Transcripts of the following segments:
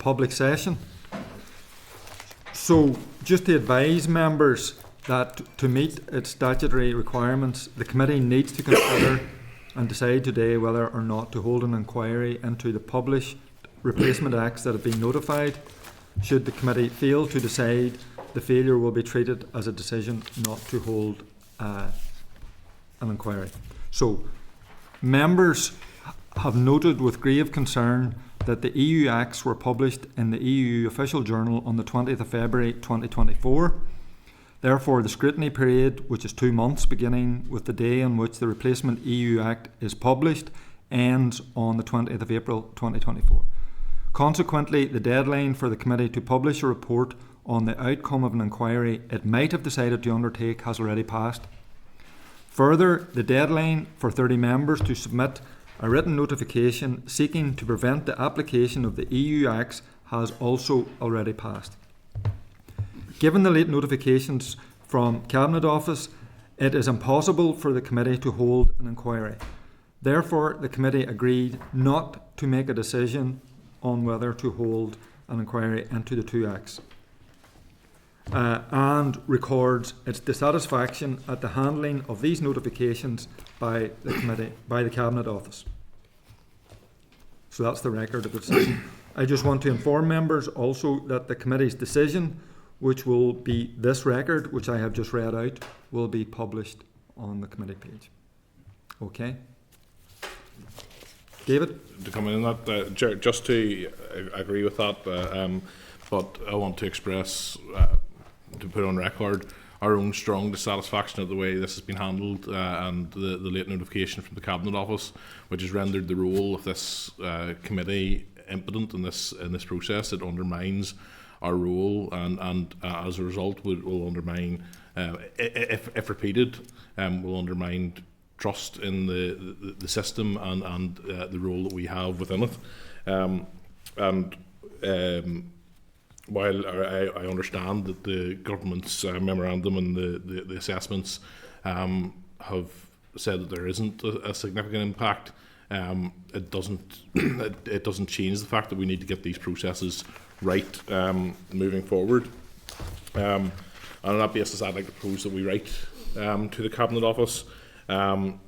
public session. So, just to advise members that to meet its statutory requirements, the committee needs to consider and decide today whether or not to hold an inquiry into the published replacement acts that have been notified. Should the committee fail to decide, the failure will be treated as a decision not to hold an inquiry. So, members have noted with grave concern that the EU Acts were published in the EU Official Journal on the 20th of February 2024. Therefore, the scrutiny period, which is 2 months beginning with the day on which the replacement EU Act is published, ends on the 20th of April 2024. Consequently, the deadline for the committee to publish a report on the outcome of an inquiry it might have decided to undertake has already passed. Further, the deadline for 30 members to submit a written notification seeking to prevent the application of the EU Acts has also already passed. Given the late notifications from Cabinet Office, it is impossible for the committee to hold an inquiry. Therefore, the committee agreed not to make a decision on whether to hold an inquiry into the 2 Acts, and records its dissatisfaction at the handling of these notifications by the committee, by the Cabinet Office. So that's the record of the decision. I just want to inform members also that the committee's decision, which will be this record, which I have just read out, will be published on the committee page. Okay? David? To come in on that, just to agree with that, but I want to express, to put on record, our own strong dissatisfaction at the way this has been handled and the late notification from the Cabinet Office, which has rendered the role of this committee impotent in this process. It undermines our role, and as a result will undermine, if repeated, will undermine trust in the system and the role that we have within it. While I understand that the government's memorandum and the assessments have said that there isn't a significant impact, it doesn't change the fact that we need to get these processes right moving forward. And on that basis, I'd like to propose that we write to the Cabinet Office and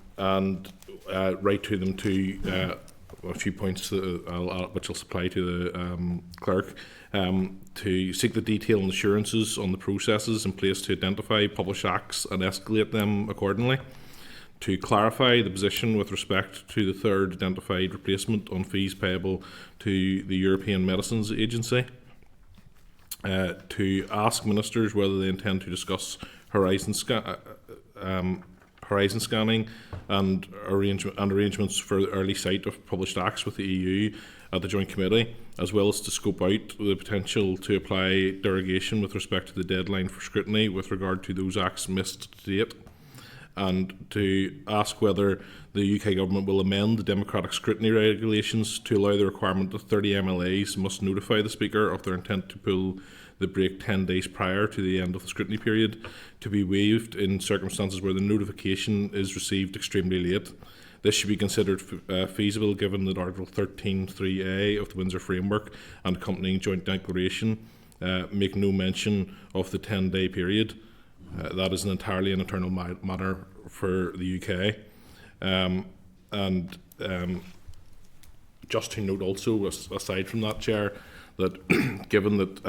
write to them to a few points which I'll supply to the clerk, to seek the detailed assurances on the processes in place to identify published acts and escalate them accordingly, to clarify the position with respect to the third identified replacement on fees payable to the European Medicines Agency, to ask ministers whether they intend to discuss horizon scanning and arrangements for the early sight of published acts with the EU at the Joint Committee, as well as to scope out the potential to apply derogation with respect to the deadline for scrutiny with regard to those acts missed to date, and to ask whether the UK Government will amend the democratic scrutiny regulations to allow the requirement that 30 MLAs must notify the Speaker of their intent to pull the break 10 days prior to the end of the scrutiny period to be waived in circumstances where the notification is received extremely late. This should be considered feasible given that Article 13.3a of the Windsor Framework and accompanying joint declaration make no mention of the 10-day period. That is an internal matter for the UK. Just to note also, aside from that, Chair, that given that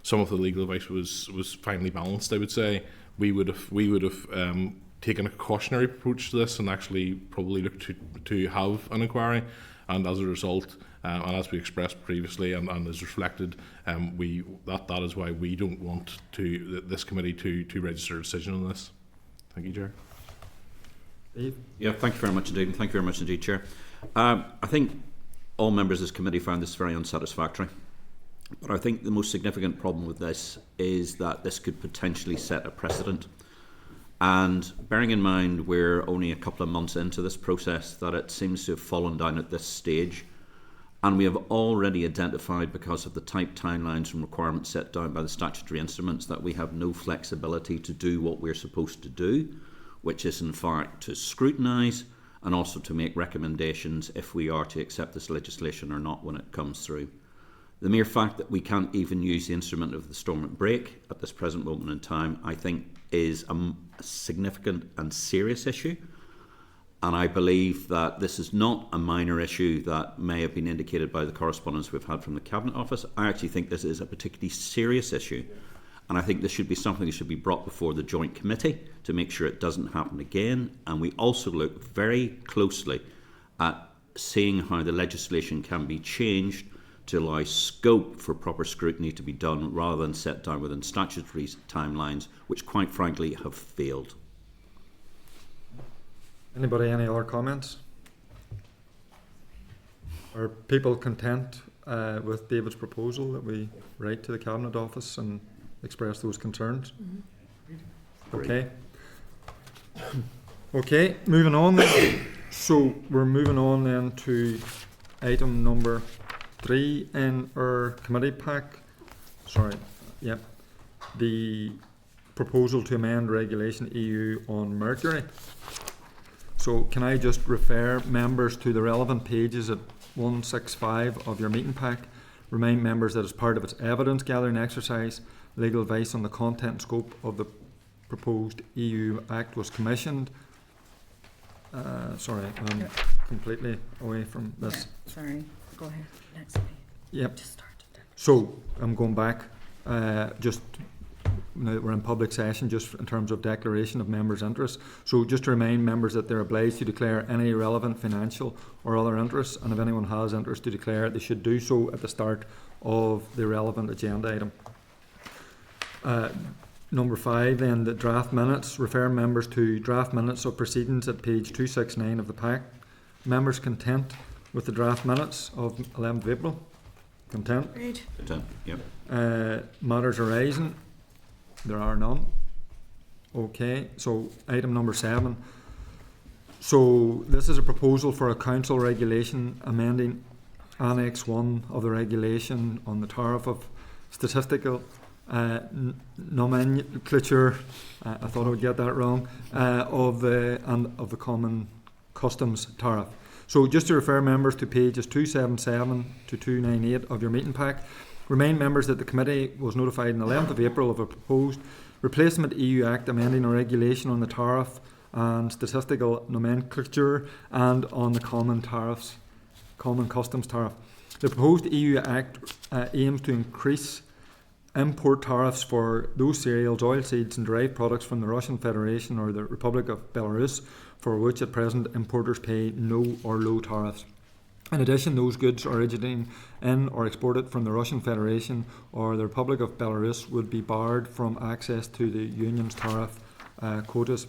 some of the legal advice was finely balanced, I would say we would have taken a cautionary approach to this and actually probably looked to have an inquiry, and as a result, and as we expressed previously and as reflected, that is why we don't want this committee to register a decision on this. Thank you, Chair. Yeah, thank you very much indeed, and thank you very much indeed, Chair. I think all members of this committee found this very unsatisfactory. But I think the most significant problem with this is that this could potentially set a precedent. And bearing in mind we're only a couple of months into this process, that it seems to have fallen down at this stage. And we have already identified, because of the tight timelines and requirements set down by the statutory instruments, that we have no flexibility to do what we're supposed to do, which is in fact to scrutinise and also to make recommendations if we are to accept this legislation or not when it comes through. The mere fact that we can't even use the instrument of the stormont break at this present moment in time, I think, is a significant and serious issue. And I believe that this is not a minor issue that may have been indicated by the correspondence we've had from the Cabinet Office. I actually think this is a particularly serious issue. And I think this should be something that should be brought before the Joint Committee to make sure it doesn't happen again. And we also look very closely at seeing how the legislation can be changed to allow scope for proper scrutiny to be done rather than set down within statutory timelines, which quite frankly have failed. Anybody, any other comments? Are people content with David's proposal that we write to the Cabinet Office and express those concerns? Okay. Okay, moving on then. So we're moving on then to item number 3 in our committee pack. Sorry, yep. The proposal to amend regulation EU on mercury. So can I just refer members to the relevant pages at 165 of your meeting pack? Remind members that as part of its evidence gathering exercise, legal advice on the content and scope of the proposed EU Act was commissioned. Sorry, I'm completely away from this. Yeah, sorry, go ahead. Next page. Yep. Just started it. So I'm going back. Just now we're in public session, just in terms of declaration of members' interests. So just to remind members that they're obliged to declare any relevant financial or other interests, and if anyone has interest to declare, they should do so at the start of the relevant agenda item. Number 5 then, the draft minutes. Refer members to draft minutes of proceedings at page 269 of the pack. Members content with the draft minutes of 11th of April? Content? Great. Yep. Matters arising? There are none. Okay, so item number 7. So this is a proposal for a council regulation amending Annex 1 of the regulation on the tariff of statistical nomenclature. I thought I would get that wrong. Of the Common Customs Tariff. So just to refer members to pages 277 to 298 of your meeting pack. Remind members that the committee was notified on the 11th of April of a proposed replacement EU Act amending a regulation on the tariff and statistical nomenclature and on the Common Customs Tariff. The proposed EU Act aims to increase import tariffs for those cereals, oilseeds and derived products from the Russian Federation or the Republic of Belarus, for which at present importers pay no or low tariffs. In addition, those goods originating in or exported from the Russian Federation or the Republic of Belarus would be barred from access to the Union's tariff quotas.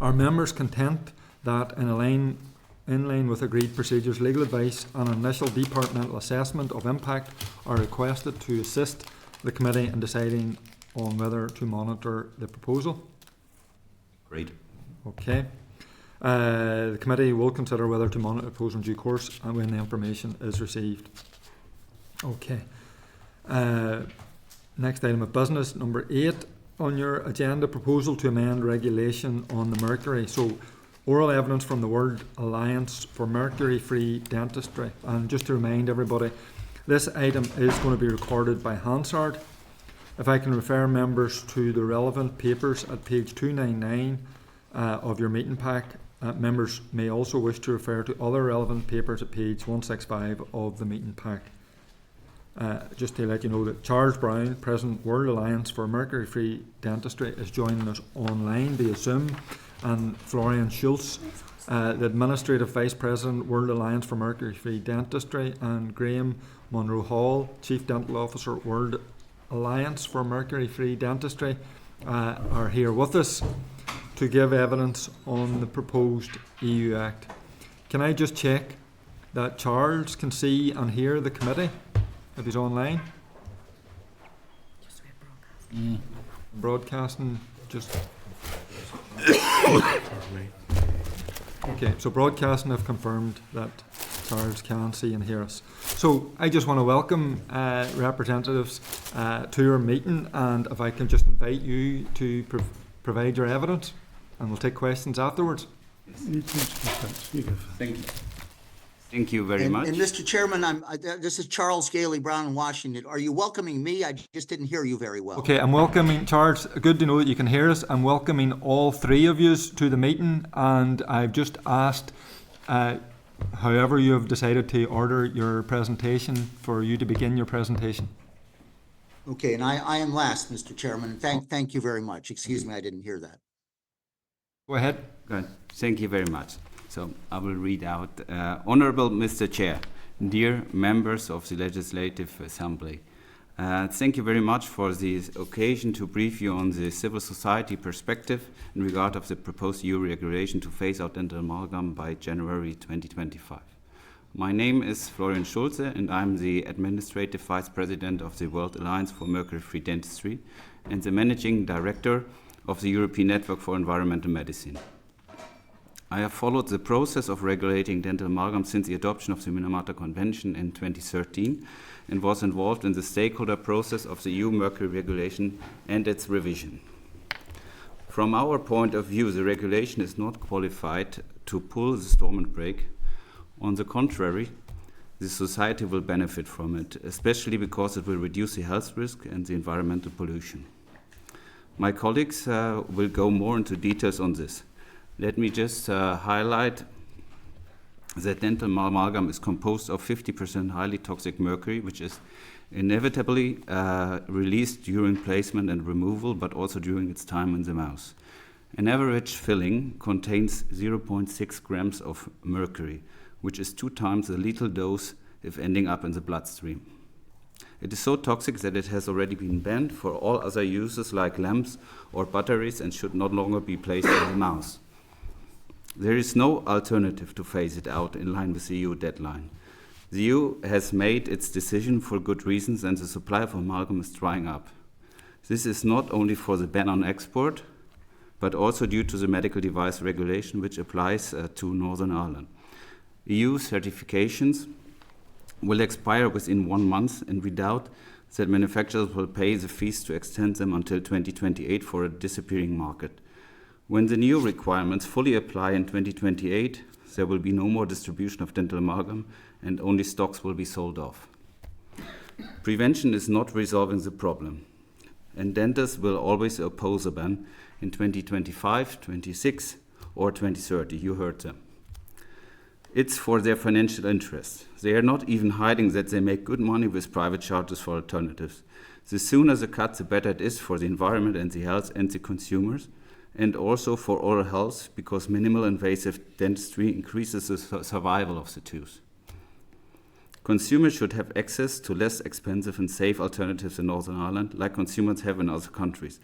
Are members content that in line with agreed procedures, legal advice and an initial departmental assessment of impact are requested to assist the committee in deciding on whether to monitor the proposal? Great. Okay. The committee will consider whether to monitor the proposal in due course and when the information is received. Okay. Next item of business, number 8 on your agenda, proposal to amend regulation on the mercury. So, oral evidence from the World Alliance for Mercury-Free Dentistry. And just to remind everybody, this item is going to be recorded by Hansard. If I can refer members to the relevant papers at page 299 of your meeting pack. Members may also wish to refer to other relevant papers at page 165 of the meeting pack. Just to let you know that Charles Brown, President World Alliance for Mercury-Free Dentistry, is joining us online via Zoom, and Florian Schultz, the Administrative Vice President, World Alliance for Mercury-Free Dentistry, and Graham Monroe Hall, Chief Dental Officer, World Alliance for Mercury-Free Dentistry, are here with us to give evidence on the proposed EU Act. Can I just check that Charles can see and hear the committee if he's online? Just wait, broadcast. Broadcasting, just... Okay, so broadcasting have confirmed that Charles can see and hear us. So I just want to welcome representatives to our meeting, and if I can just invite you to provide your evidence, and we'll take questions afterwards. Thank you. Thank you very much. And Mr. Chairman, this is Charles Gailey Brown in Washington. Are you welcoming me? I just didn't hear you very well. Okay, I'm welcoming, Charles, good to know that you can hear us. I'm welcoming all three of you to the meeting, and I've just asked, however you have decided to order your presentation, for you to begin your presentation. Okay, and I am last, Mr. Chairman. Thank you very much. Excuse me, I didn't hear that. Go ahead. Good. Thank you very much. So I will read out. Honorable Mr. Chair, dear members of the Legislative Assembly, thank you very much for this occasion to brief you on the civil society perspective in regard of the proposed EU regulation to phase out dental amalgam by January 2025. My name is Florian Schulze, and I'm the Administrative Vice President of the World Alliance for Mercury-Free Dentistry and the Managing Director of the European Network for Environmental Medicine. I have followed the process of regulating dental amalgam since the adoption of the Minamata Convention in 2013 and was involved in the stakeholder process of the EU Mercury regulation and its revision. From our point of view, the regulation is not qualified to pull the storm and brake. On the contrary, the society will benefit from it, especially because it will reduce the health risk and the environmental pollution. My colleagues will go more into details on this. Let me just highlight that dental amalgam is composed of 50% highly toxic mercury, which is inevitably released during placement and removal, but also during its time in the mouth. An average filling contains 0.6 grams of mercury, which is 2 times the lethal dose if ending up in the bloodstream. It is so toxic that it has already been banned for all other uses like lamps or batteries and should no longer be placed in the mouth. There is no alternative to phase it out in line with the EU deadline. The EU has made its decision for good reasons, and the supply of amalgam is drying up. This is not only for the ban on export, but also due to the medical device regulation which applies to Northern Ireland. EU certifications will expire within 1 month, and we doubt that manufacturers will pay the fees to extend them until 2028 for a disappearing market. When the new requirements fully apply in 2028, there will be no more distribution of dental amalgam and only stocks will be sold off. Prevention is not resolving the problem, and dentists will always oppose a ban in 2025, 26, or 2030. You heard them. It's for their financial interests. They are not even hiding that they make good money with private charges for alternatives. The sooner the cut, the better it is for the environment and the health and the consumers, and also for oral health, because minimal invasive dentistry increases the survival of the tooth. Consumers should have access to less expensive and safe alternatives in Northern Ireland, like consumers have in other countries.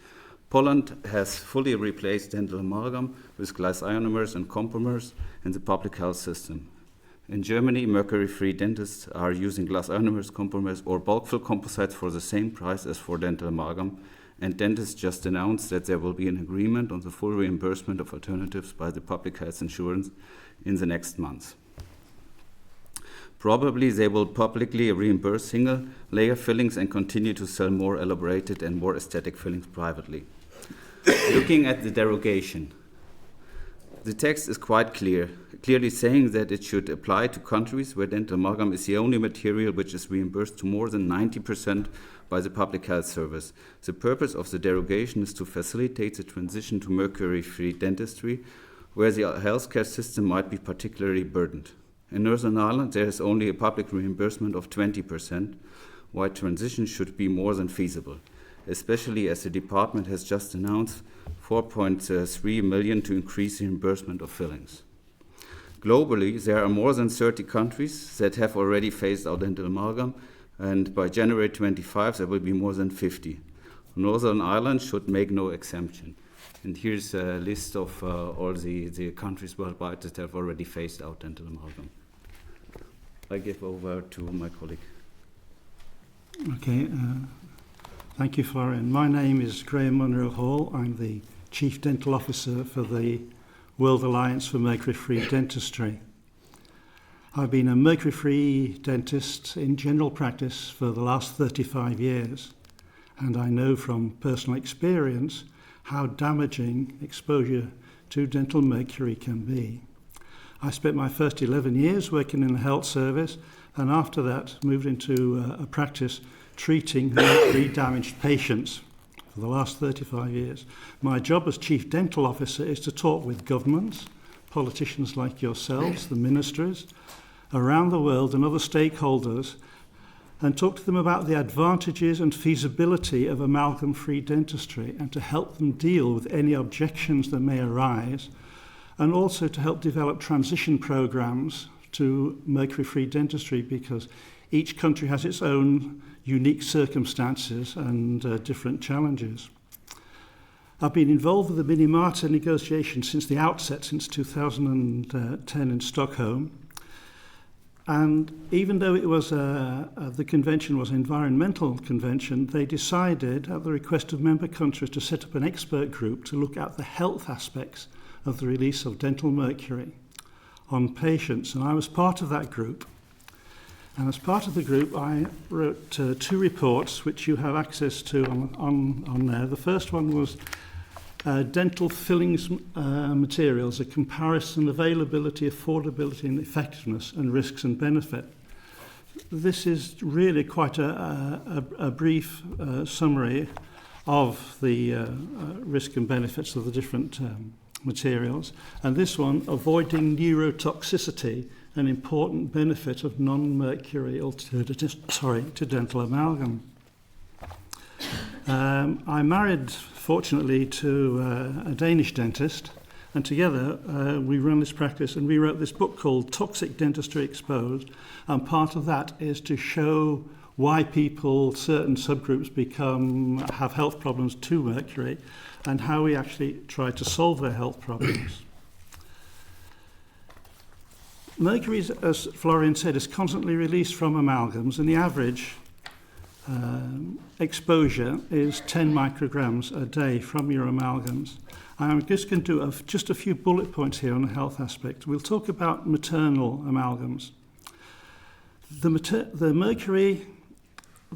Poland has fully replaced dental amalgam with glass ionomers and comprimers in the public health system. In Germany, mercury-free dentists are using glass ionomers, comprimers, or bulk fill composites for the same price as for dental amalgam, and dentists just announced that there will be an agreement on the full reimbursement of alternatives by the public health insurance in the next months. Probably they will publicly reimburse single-layer fillings and continue to sell more elaborated and more aesthetic fillings privately. Looking at the derogation, the text is quite clearly saying that it should apply to countries where dental amalgam is the only material which is reimbursed to more than 90% by the Public Health Service. The purpose of the derogation is to facilitate the transition to mercury-free dentistry, where the healthcare system might be particularly burdened. In Northern Ireland, there is only a public reimbursement of 20%, while transition should be more than feasible, especially as the department has just announced 4.3 million to increase the reimbursement of fillings. Globally, there are more than 30 countries that have already phased out dental amalgam, and by January 25, there will be more than 50. Northern Ireland should make no exemption. And here's a list of all the countries worldwide that have already phased out dental amalgam. I give over to my colleague. Okay, thank you, Florian. My name is Graham Munro-Hall. I'm the Chief Dental Officer for the World Alliance for Mercury-Free Dentistry. I've been a mercury-free dentist in general practice for the last 35 years, and I know from personal experience how damaging exposure to dental mercury can be. I spent my first 11 years working in the health service, and after that moved into a practice treating mercury damaged patients for the last 35 years. My job as Chief Dental Officer is to talk with governments, politicians like yourselves, the ministries, around the world and other stakeholders, and talk to them about the advantages and feasibility of amalgam-free dentistry and to help them deal with any objections that may arise, and also to help develop transition programs to mercury-free dentistry, because each country has its own unique circumstances and different challenges. I've been involved with the Minamata negotiations since the outset, since 2010 in Stockholm. And even though it was the convention was an environmental convention, they decided, at the request of member countries, to set up an expert group to look at the health aspects of the release of dental mercury on patients. And I was part of that group. And as part of the group, I wrote 2 reports, which you have access to on there. The first one was dental fillings materials, a comparison, availability, affordability and effectiveness, and risks and benefit. This is really quite a brief summary of the risk and benefits of the different materials. And this one, avoiding neurotoxicity, an important benefit of non-mercury alternatives to dental amalgam. I married, fortunately, to a Danish dentist, and together we run this practice, and we wrote this book called Toxic Dentistry Exposed, and part of that is to show why people, certain subgroups, have health problems to mercury, and how we actually try to solve their health problems. Mercury, as Florian said, is constantly released from amalgams, and the average exposure is 10 micrograms a day from your amalgams. I'm just going to do just a few bullet points here on the health aspect. We'll talk about maternal amalgams. The mercury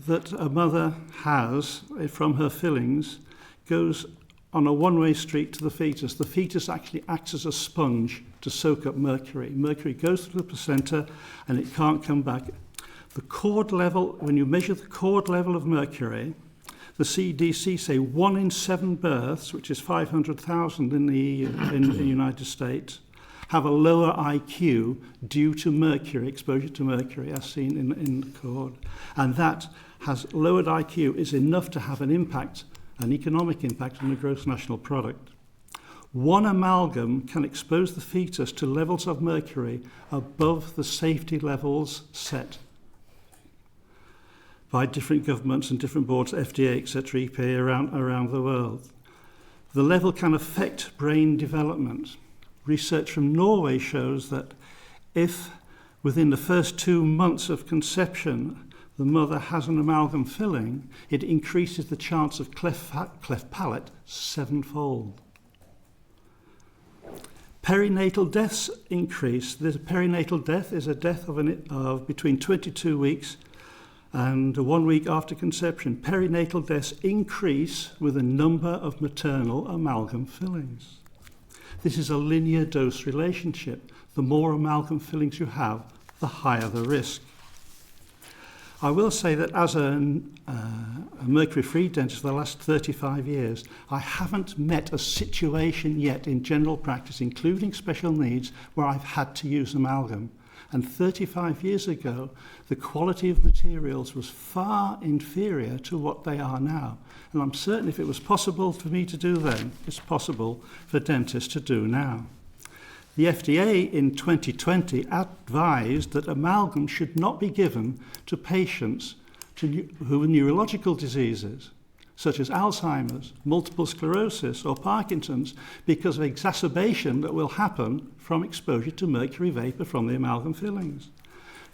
that a mother has from her fillings goes on a one-way street to the fetus. The fetus actually acts as a sponge to soak up mercury. Mercury goes through the placenta and it can't come back. The cord level, when you measure the cord level of mercury, the CDC say 1 in 7 births, which is 500,000 in the United States, have a lower IQ due to mercury, exposure to mercury, as seen in the cord. And that has lowered IQ is enough to have an impact, an economic impact on the gross national product. 1 amalgam can expose the fetus to levels of mercury above the safety levels set by different governments and different boards, FDA, etc., EPA, around the world. The level can affect brain development. Research from Norway shows that if within the first 2 months of conception the mother has an amalgam filling, it increases the chance of cleft palate 7-fold. Perinatal deaths increase. The perinatal death is a death of between 22 weeks and 1 week after conception. Perinatal deaths increase with a number of maternal amalgam fillings. This is a linear dose relationship. The more amalgam fillings you have, the higher the risk. I will say that as a mercury-free dentist for the last 35 years, I haven't met a situation yet in general practice, including special needs, where I've had to use amalgam. And 35 years ago, the quality of materials was far inferior to what they are now. And I'm certain if it was possible for me to do then, it's possible for dentists to do now. The FDA in 2020 advised that amalgam should not be given to patients who have neurological diseases, such as Alzheimer's, multiple sclerosis, or Parkinson's, because of exacerbation that will happen from exposure to mercury vapor from the amalgam fillings.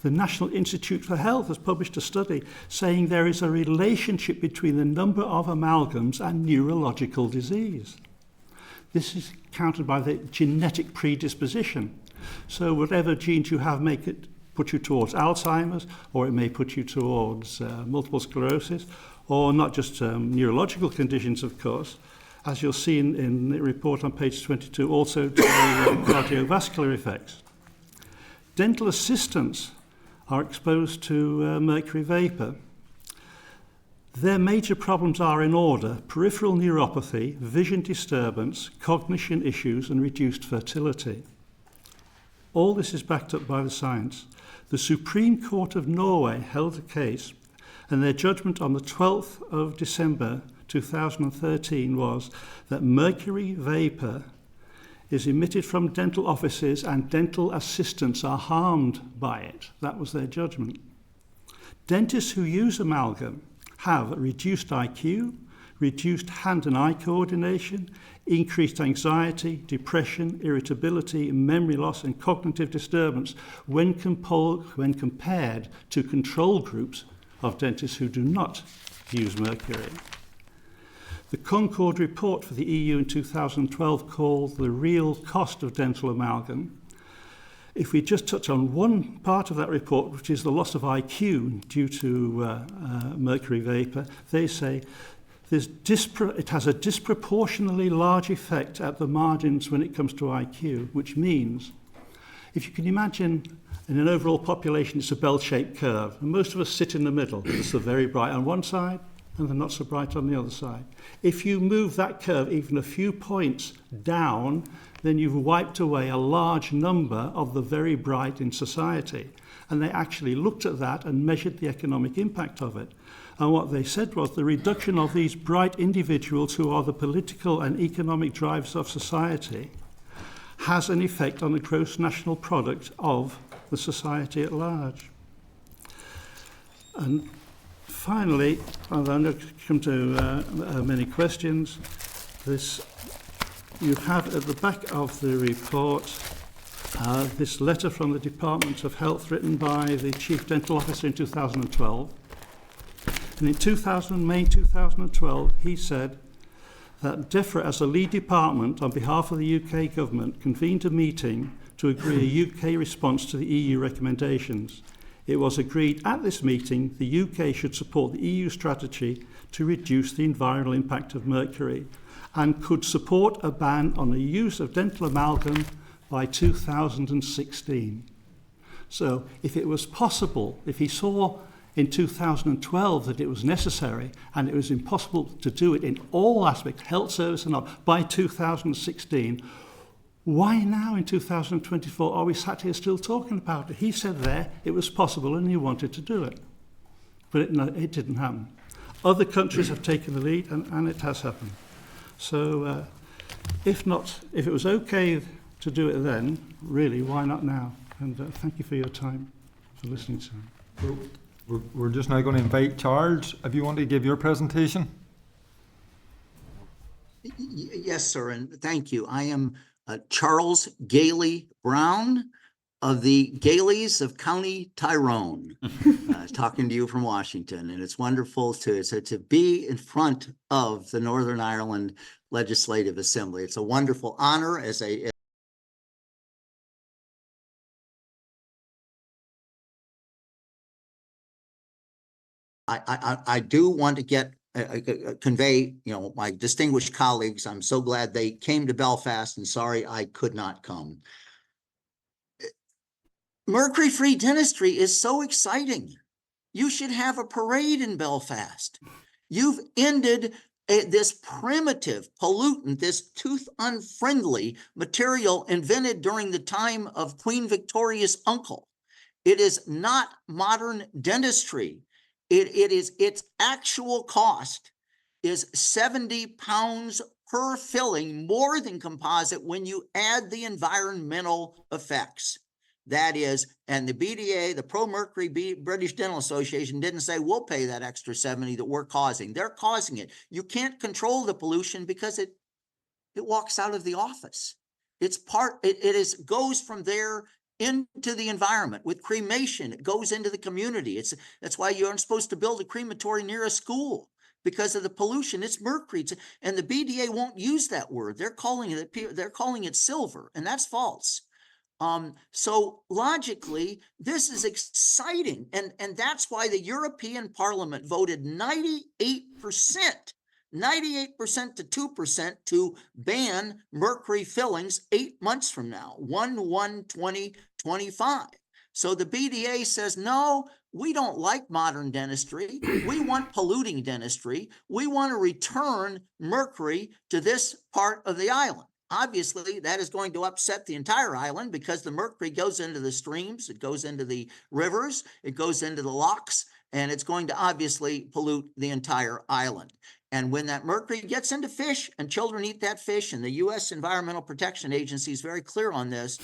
The National Institute for Health has published a study saying there is a relationship between the number of amalgams and neurological disease. This is countered by the genetic predisposition. So whatever genes you have put you towards Alzheimer's, or it may put you towards multiple sclerosis, or not just neurological conditions, of course, as you'll see in the report on page 22, also to cardiovascular effects. Dental assistants are exposed to mercury vapour. Their major problems are in order: peripheral neuropathy, vision disturbance, cognition issues, and reduced fertility. All this is backed up by the science. The Supreme Court of Norway held a case, and their judgment on the 12th of December 2013 was that mercury vapour is emitted from dental offices and dental assistants are harmed by it. That was their judgment. Dentists who use amalgam have reduced IQ, reduced hand and eye coordination, increased anxiety, depression, irritability, memory loss, and cognitive disturbance when compared to control groups of dentists who do not use mercury. The Concord report for the EU in 2012 called the real cost of dental amalgam. If we just touch on one part of that report, which is the loss of IQ due to mercury vapour, they say it has a disproportionately large effect at the margins when it comes to IQ, which means, if you can imagine in an overall population, it's a bell-shaped curve, and most of us sit in the middle. It's the very bright on one side, and the not so bright on the other side. If you move that curve even a few points down, then you've wiped away a large number of the very bright in society. And they actually looked at that and measured the economic impact of it. And what they said was the reduction of these bright individuals who are the political and economic drivers of society has an effect on the gross national product of the society at large. And finally, I'm going to come to many questions. You have at the back of the report this letter from the Department of Health written by the Chief Dental Officer in 2012. And in May 2012, he said that DEFRA, as a lead department on behalf of the UK government, convened a meeting to agree a UK response to the EU recommendations. It was agreed at this meeting the UK should support the EU strategy to reduce the environmental impact of mercury and could support a ban on the use of dental amalgam by 2016. So if it was possible, if he saw in 2012 that it was necessary and it was impossible to do it in all aspects, health service and all, by 2016, why now in 2024 are we sat here still talking about it? He said there it was possible and he wanted to do it. But it didn't happen. Other countries have taken the lead and it has happened. So if it was okay to do it then, really, why not now? And thank you for your time, for listening to me. We're just now going to invite Charles, if you want to give your presentation. Yes, sir, and thank you. I am Charles Gailey Brown of the Gaileys of County Tyrone, talking to you from Washington. And it's wonderful to be in front of the Northern Ireland Legislative Assembly. It's a wonderful honor as I do want to convey, my distinguished colleagues, I'm so glad they came to Belfast and sorry I could not come. Mercury-Free Dentistry is so exciting. You should have a parade in Belfast. You've ended this primitive pollutant, this tooth-unfriendly material invented during the time of Queen Victoria's uncle. It is not modern dentistry. Its actual cost is 70 pounds per filling, more than composite when you add the environmental effects. That is, and the BDA, the Pro-Mercury British Dental Association, didn't say we'll pay that extra 70 that we're causing. They're causing it. You can't control the pollution because it walks out of the office. It goes from there into the environment. With cremation, it goes into the community. That's why you aren't supposed to build a crematory near a school, because of the pollution. It's mercury, and the BDA won't use that word. They're calling it silver, and that's false. So logically, this is exciting, and that's why the European Parliament voted 98% to 2% to ban mercury fillings 8 months from now, 1/1/2025. So the BDA says, no, we don't like modern dentistry. We want polluting dentistry. We want to return mercury to this part of the island. Obviously, that is going to upset the entire island because the mercury goes into the streams, it goes into the rivers, it goes into the locks, and it's going to obviously pollute the entire island. And when that mercury gets into fish and children eat that fish, and the U.S. Environmental Protection Agency is very clear on this,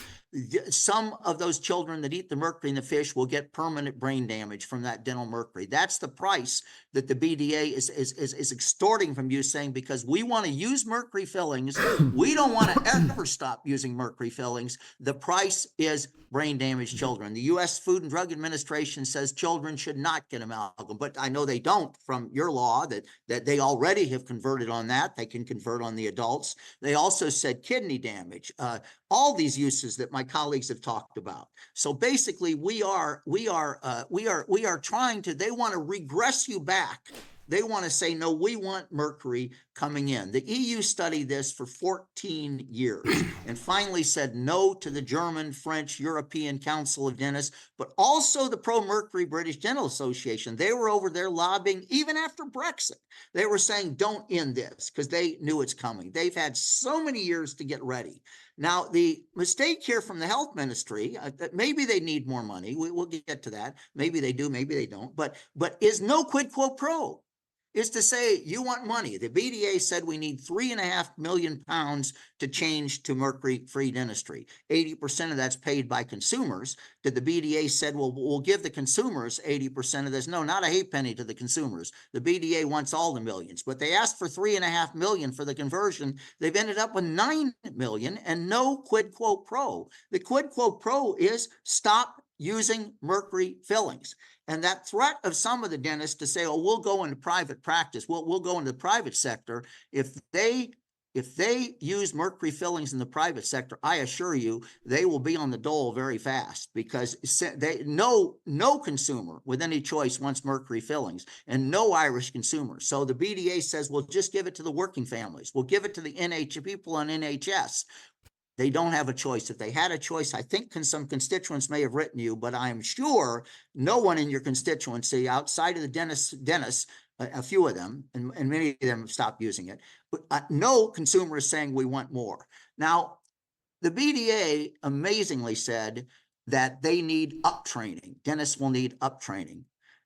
some of those children that eat the mercury in the fish will get permanent brain damage from that dental mercury. That's the price that the BDA is extorting from you, saying, because we want to use mercury fillings, we don't want to ever stop using mercury fillings. The price is brain damaged children. The U.S. Food and Drug Administration says children should not get amalgam, but I know they don't from your law, that they already have converted on that. They can convert on the adults. They also said kidney damage, all these uses that my colleagues have talked about. So basically, we are trying to, they want to regress you back. They want to say, no, we want mercury coming in. The EU studied this for 14 years and finally said no to the German, French, European Council of Dentists, but also the pro-mercury British Dental Association. They were over there lobbying even after Brexit. They were saying, don't end this, because they knew it's coming. They've had so many years to get ready. Now, the mistake here from the health ministry, that maybe they need more money. We'll get to that. Maybe they do, maybe they don't. But is no quid pro quo. Is to say, you want money. The BDA said we need £3.5 million to change to mercury-free dentistry. 80% of that's paid by consumers. Did the BDA said, well, we'll give the consumers 80% of this? No, not a halfpenny to the consumers. The BDA wants all the millions, but they asked for $3.5 million for the conversion. They've ended up with $9 million and no quid pro quo. The quid pro quo is stop using mercury fillings. And that threat of some of the dentists to say, oh, we'll go into private practice, we'll go into the private sector. If they use mercury fillings in the private sector, I assure you, they will be on the dole very fast, because no consumer with any choice wants mercury fillings, and no Irish consumer. So the BDA says, we'll just give it to the working families. We'll give it to the people on NHS. They don't have a choice. If they had a choice, I think some constituents may have written you, but I'm sure no one in your constituency outside of the dentists, a few of them, and many of them have stopped using it, but no consumer is saying we want more. Now, the BDA amazingly said that they need up training. Dentists will need up training.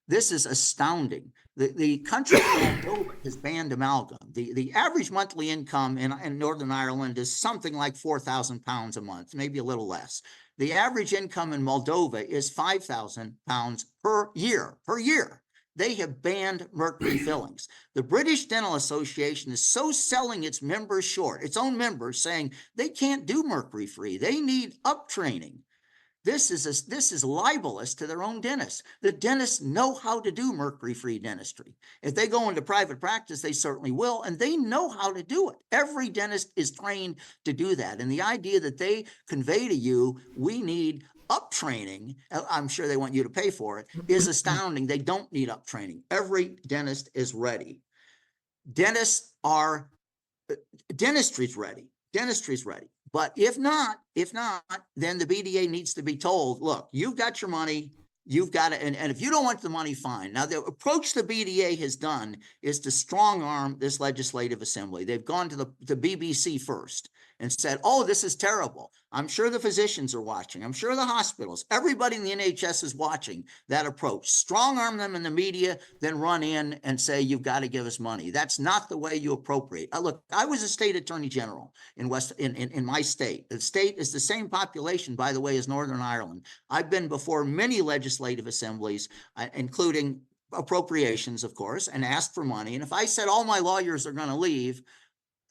This is astounding. The country of Moldova has banned amalgam. The average monthly income in Northern Ireland is something like £4,000 a month, maybe a little less. The average income in Moldova is £5,000 per year. They have banned mercury fillings. The British Dental Association is so selling its members short, its own members, saying they can't do mercury free. They need up training. This is libelous to their own dentists. The dentists know how to do mercury-free dentistry. If they go into private practice, they certainly will, and they know how to do it. Every dentist is trained to do that. And the idea that they convey to you, we need up training, I'm sure they want you to pay for it, is astounding. They don't need up training. Every dentist is ready. Dentistry's ready. Dentistry's ready. But if not, then the BDA needs to be told, look, you've got your money, you've got it, and if you don't want the money, fine. Now, the approach the BDA has done is to strong arm this legislative assembly. They've gone to the BBC first and said, oh, this is terrible. I'm sure the physicians are watching. I'm sure the hospitals, everybody in the NHS is watching that approach. Strong arm them in the media, then run in and say, you've got to give us money. That's not the way you appropriate. Look, I was a state attorney general in my state. The state is the same population, by the way, as Northern Ireland. I've been before many legislative assemblies, including appropriations, of course, and asked for money. And if I said all my lawyers are going to leave,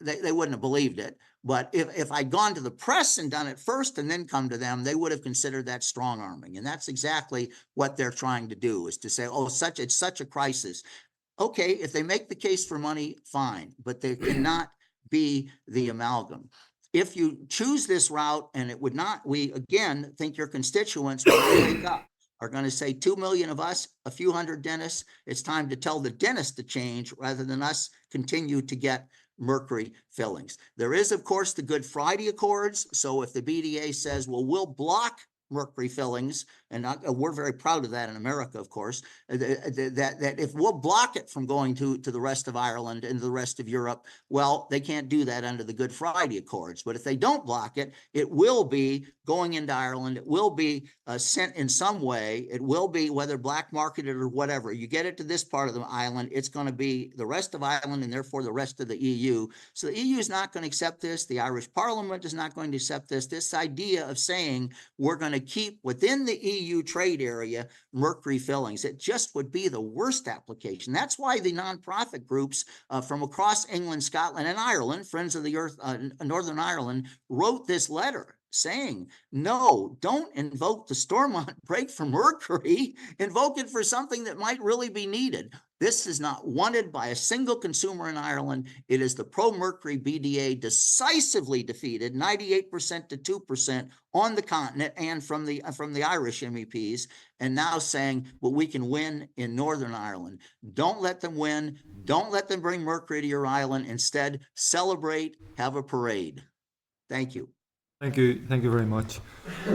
they wouldn't have believed it. But if I'd gone to the press and done it first and then come to them, they would have considered that strong arming. And that's exactly what they're trying to do, is to say, oh, it's such a crisis. Okay, if they make the case for money, fine, but they cannot be the amalgam. If you choose this route, and it would not, we again think your constituents will wake up, are going to say 2 million of us, a few hundred dentists, it's time to tell the dentist to change rather than us continue to get mercury fillings. There is, of course, the Good Friday Accords. So if the BDA says, well, we'll block mercury fillings and we're very proud of that in America, of course, that if we'll block it from going to the rest of Ireland and the rest of Europe, well, they can't do that under the Good Friday Accords. But if they don't block it, it will be going into Ireland. It will be sent in some way. It will be, whether black marketed or whatever. You get it to this part of the island, it's going to be the rest of Ireland and therefore the rest of the EU. So the EU is not going to accept this. The Irish Parliament is not going to accept this. This idea of saying we're going to keep within the EU trade area mercury fillings, it just would be the worst application. That's why the nonprofit groups from across England, Scotland, and Ireland, Friends of the Earth, Northern Ireland, wrote this letter saying, no, don't invoke the Stormont break for mercury. Invoke it for something that might really be needed. This is not wanted by a single consumer in Ireland. It is the pro-mercury BDA decisively defeated 98% to 2% on the continent and from the Irish MEPs, and now saying, well, we can win in Northern Ireland. Don't let them win. Don't let them bring mercury to your island. Instead, celebrate, have a parade. Thank you. Thank you very much.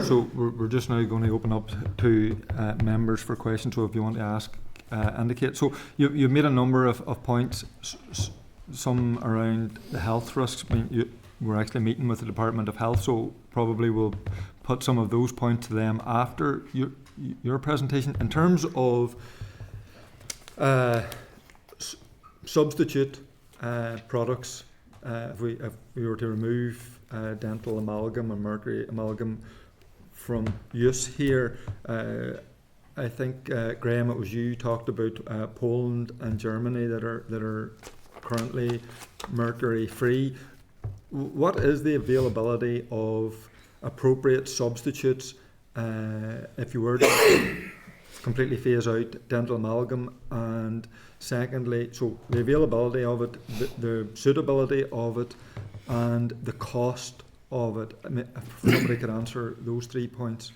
So we're just now going to open up to members for questions. So if you want to ask, indicate. So you've made a number of points, some around the health risks. I mean, we're actually meeting with the Department of Health, so probably we'll put some of those points to them after your presentation. In terms of substitute products, if we were to remove dental amalgam and mercury amalgam from use here, I think Graham, it was you talked about Poland and Germany that are currently mercury free. What is the availability of appropriate substitutes if you were to completely phase out dental amalgam? And secondly, so the availability of it, the suitability of it, and the cost of it. I mean, if somebody could answer those 3 points.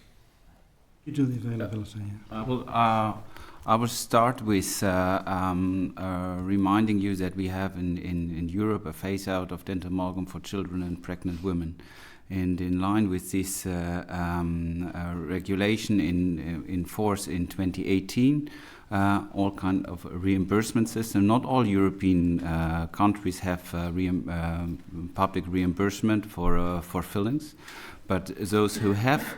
You do the availability. I will start with reminding you that we have in Europe a phase out of dental amalgam for children and pregnant women. And in line with this regulation in force in 2018, all kind of reimbursement system. Not all European countries have public reimbursement for fillings, but those who have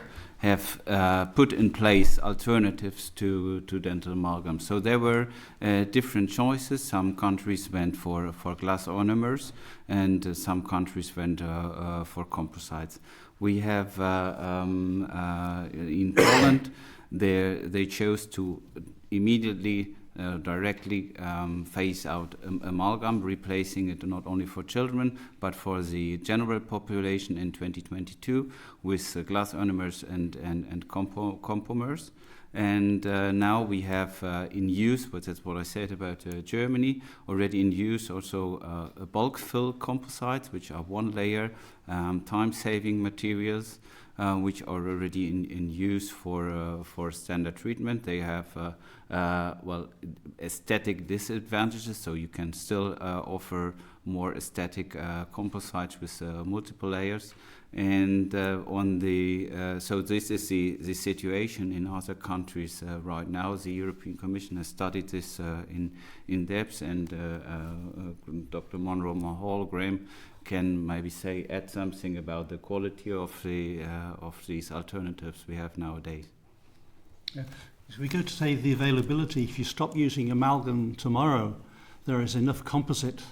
put in place alternatives to dental amalgam. So there were different choices. Some countries went for glass ionomers, and some countries went for composites. We have in Poland, they chose to immediately directly phase out amalgam, replacing it not only for children but for the general population in 2022 with glass ionomers and compomers. And now we have in use, but that's what I said about Germany, already in use also bulk fill composites, which are one layer, time-saving materials, which are already in use for standard treatment. They have aesthetic disadvantages, so you can still offer more aesthetic composites with multiple layers. And so this is the situation in other countries right now. The European Commission has studied this in depth, and Dr. Monroe Mahal, Graham, can maybe add something about the quality of these alternatives we have nowadays. Yeah. So we go to say the availability. If you stop using amalgam tomorrow, there is enough composite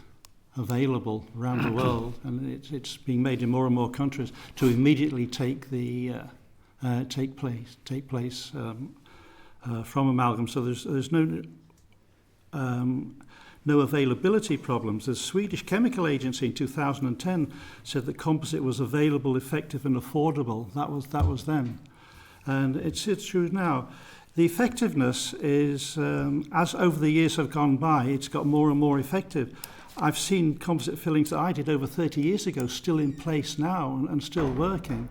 available around the world, and it's being made in more and more countries to immediately take place from amalgam. So there's no availability problems. The Swedish Chemical Agency in 2010 said that composite was available, effective, and affordable. That was then, and it's true now. The effectiveness is, as over the years have gone by, it's got more and more effective. I've seen composite fillings that I did over 30 years ago still in place now and still working.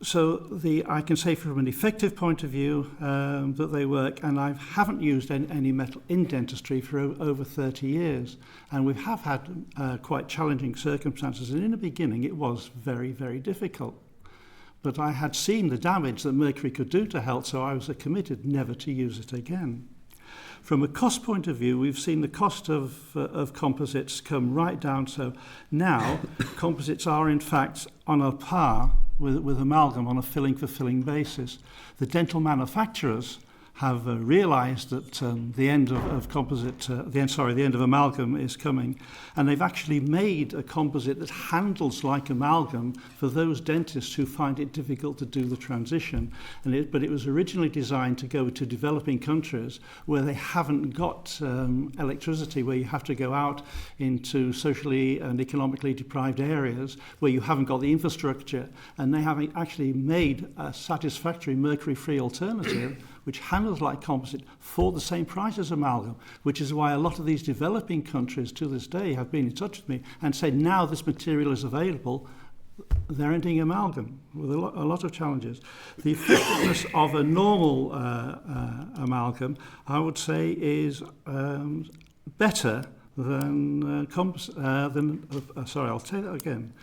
So I can say from an effective point of view that they work, and I haven't used any metal in dentistry for over 30 years. And we have had quite challenging circumstances, and in the beginning it was very, very difficult. but I had seen the damage that mercury could do to health, so I was committed never to use it again. From a cost point of view, we've seen the cost of composites come right down. So now composites are in fact on a par with amalgam on a filling for filling basis. The dental manufacturers have realised that the end of the end of amalgam is coming, and they've actually made a composite that handles like amalgam for those dentists who find it difficult to do the transition. But it was originally designed to go to developing countries where they haven't got electricity, where you have to go out into socially and economically deprived areas where you haven't got the infrastructure, and they have actually made a satisfactory mercury-free alternative which handles like composite for the same price as amalgam, which is why a lot of these developing countries to this day have been in touch with me and said now this material is available, they're ending amalgam with a lot of challenges. The effectiveness of a normal amalgam, I would say, is better than sorry, I'll say that again.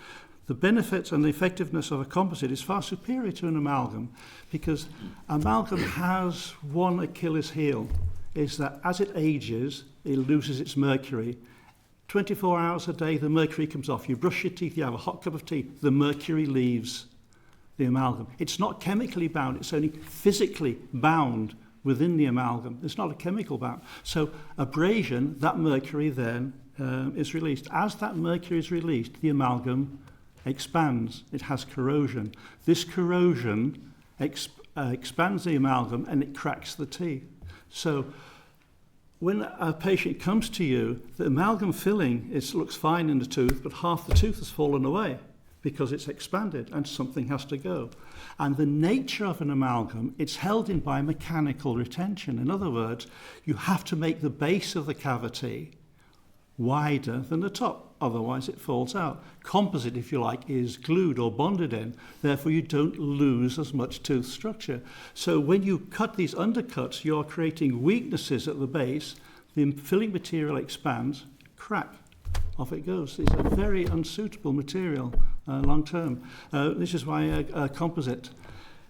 The benefits and the effectiveness of a composite is far superior to an amalgam, because amalgam has one Achilles heel, is that as it ages, it loses its mercury. 24 hours a day, the mercury comes off. You brush your teeth, you have a hot cup of tea, the mercury leaves the amalgam. It's not chemically bound, it's only physically bound within the amalgam. It's not a chemical bound. So abrasion, that mercury then is released. As that mercury is released, the amalgam expands. It has corrosion. This corrosion expands the amalgam and it cracks the teeth. So when a patient comes to you, the amalgam filling looks fine in the tooth, but half the tooth has fallen away because it's expanded and something has to go. And the nature of an amalgam, it's held in by mechanical retention. In other words, you have to make the base of the cavity wider than the top, otherwise it falls out. Composite, if you like, is glued or bonded in, therefore you don't lose as much tooth structure. So when you cut these undercuts, you're creating weaknesses at the base, the filling material expands, crack, off it goes. It's a very unsuitable material long term. This is why a composite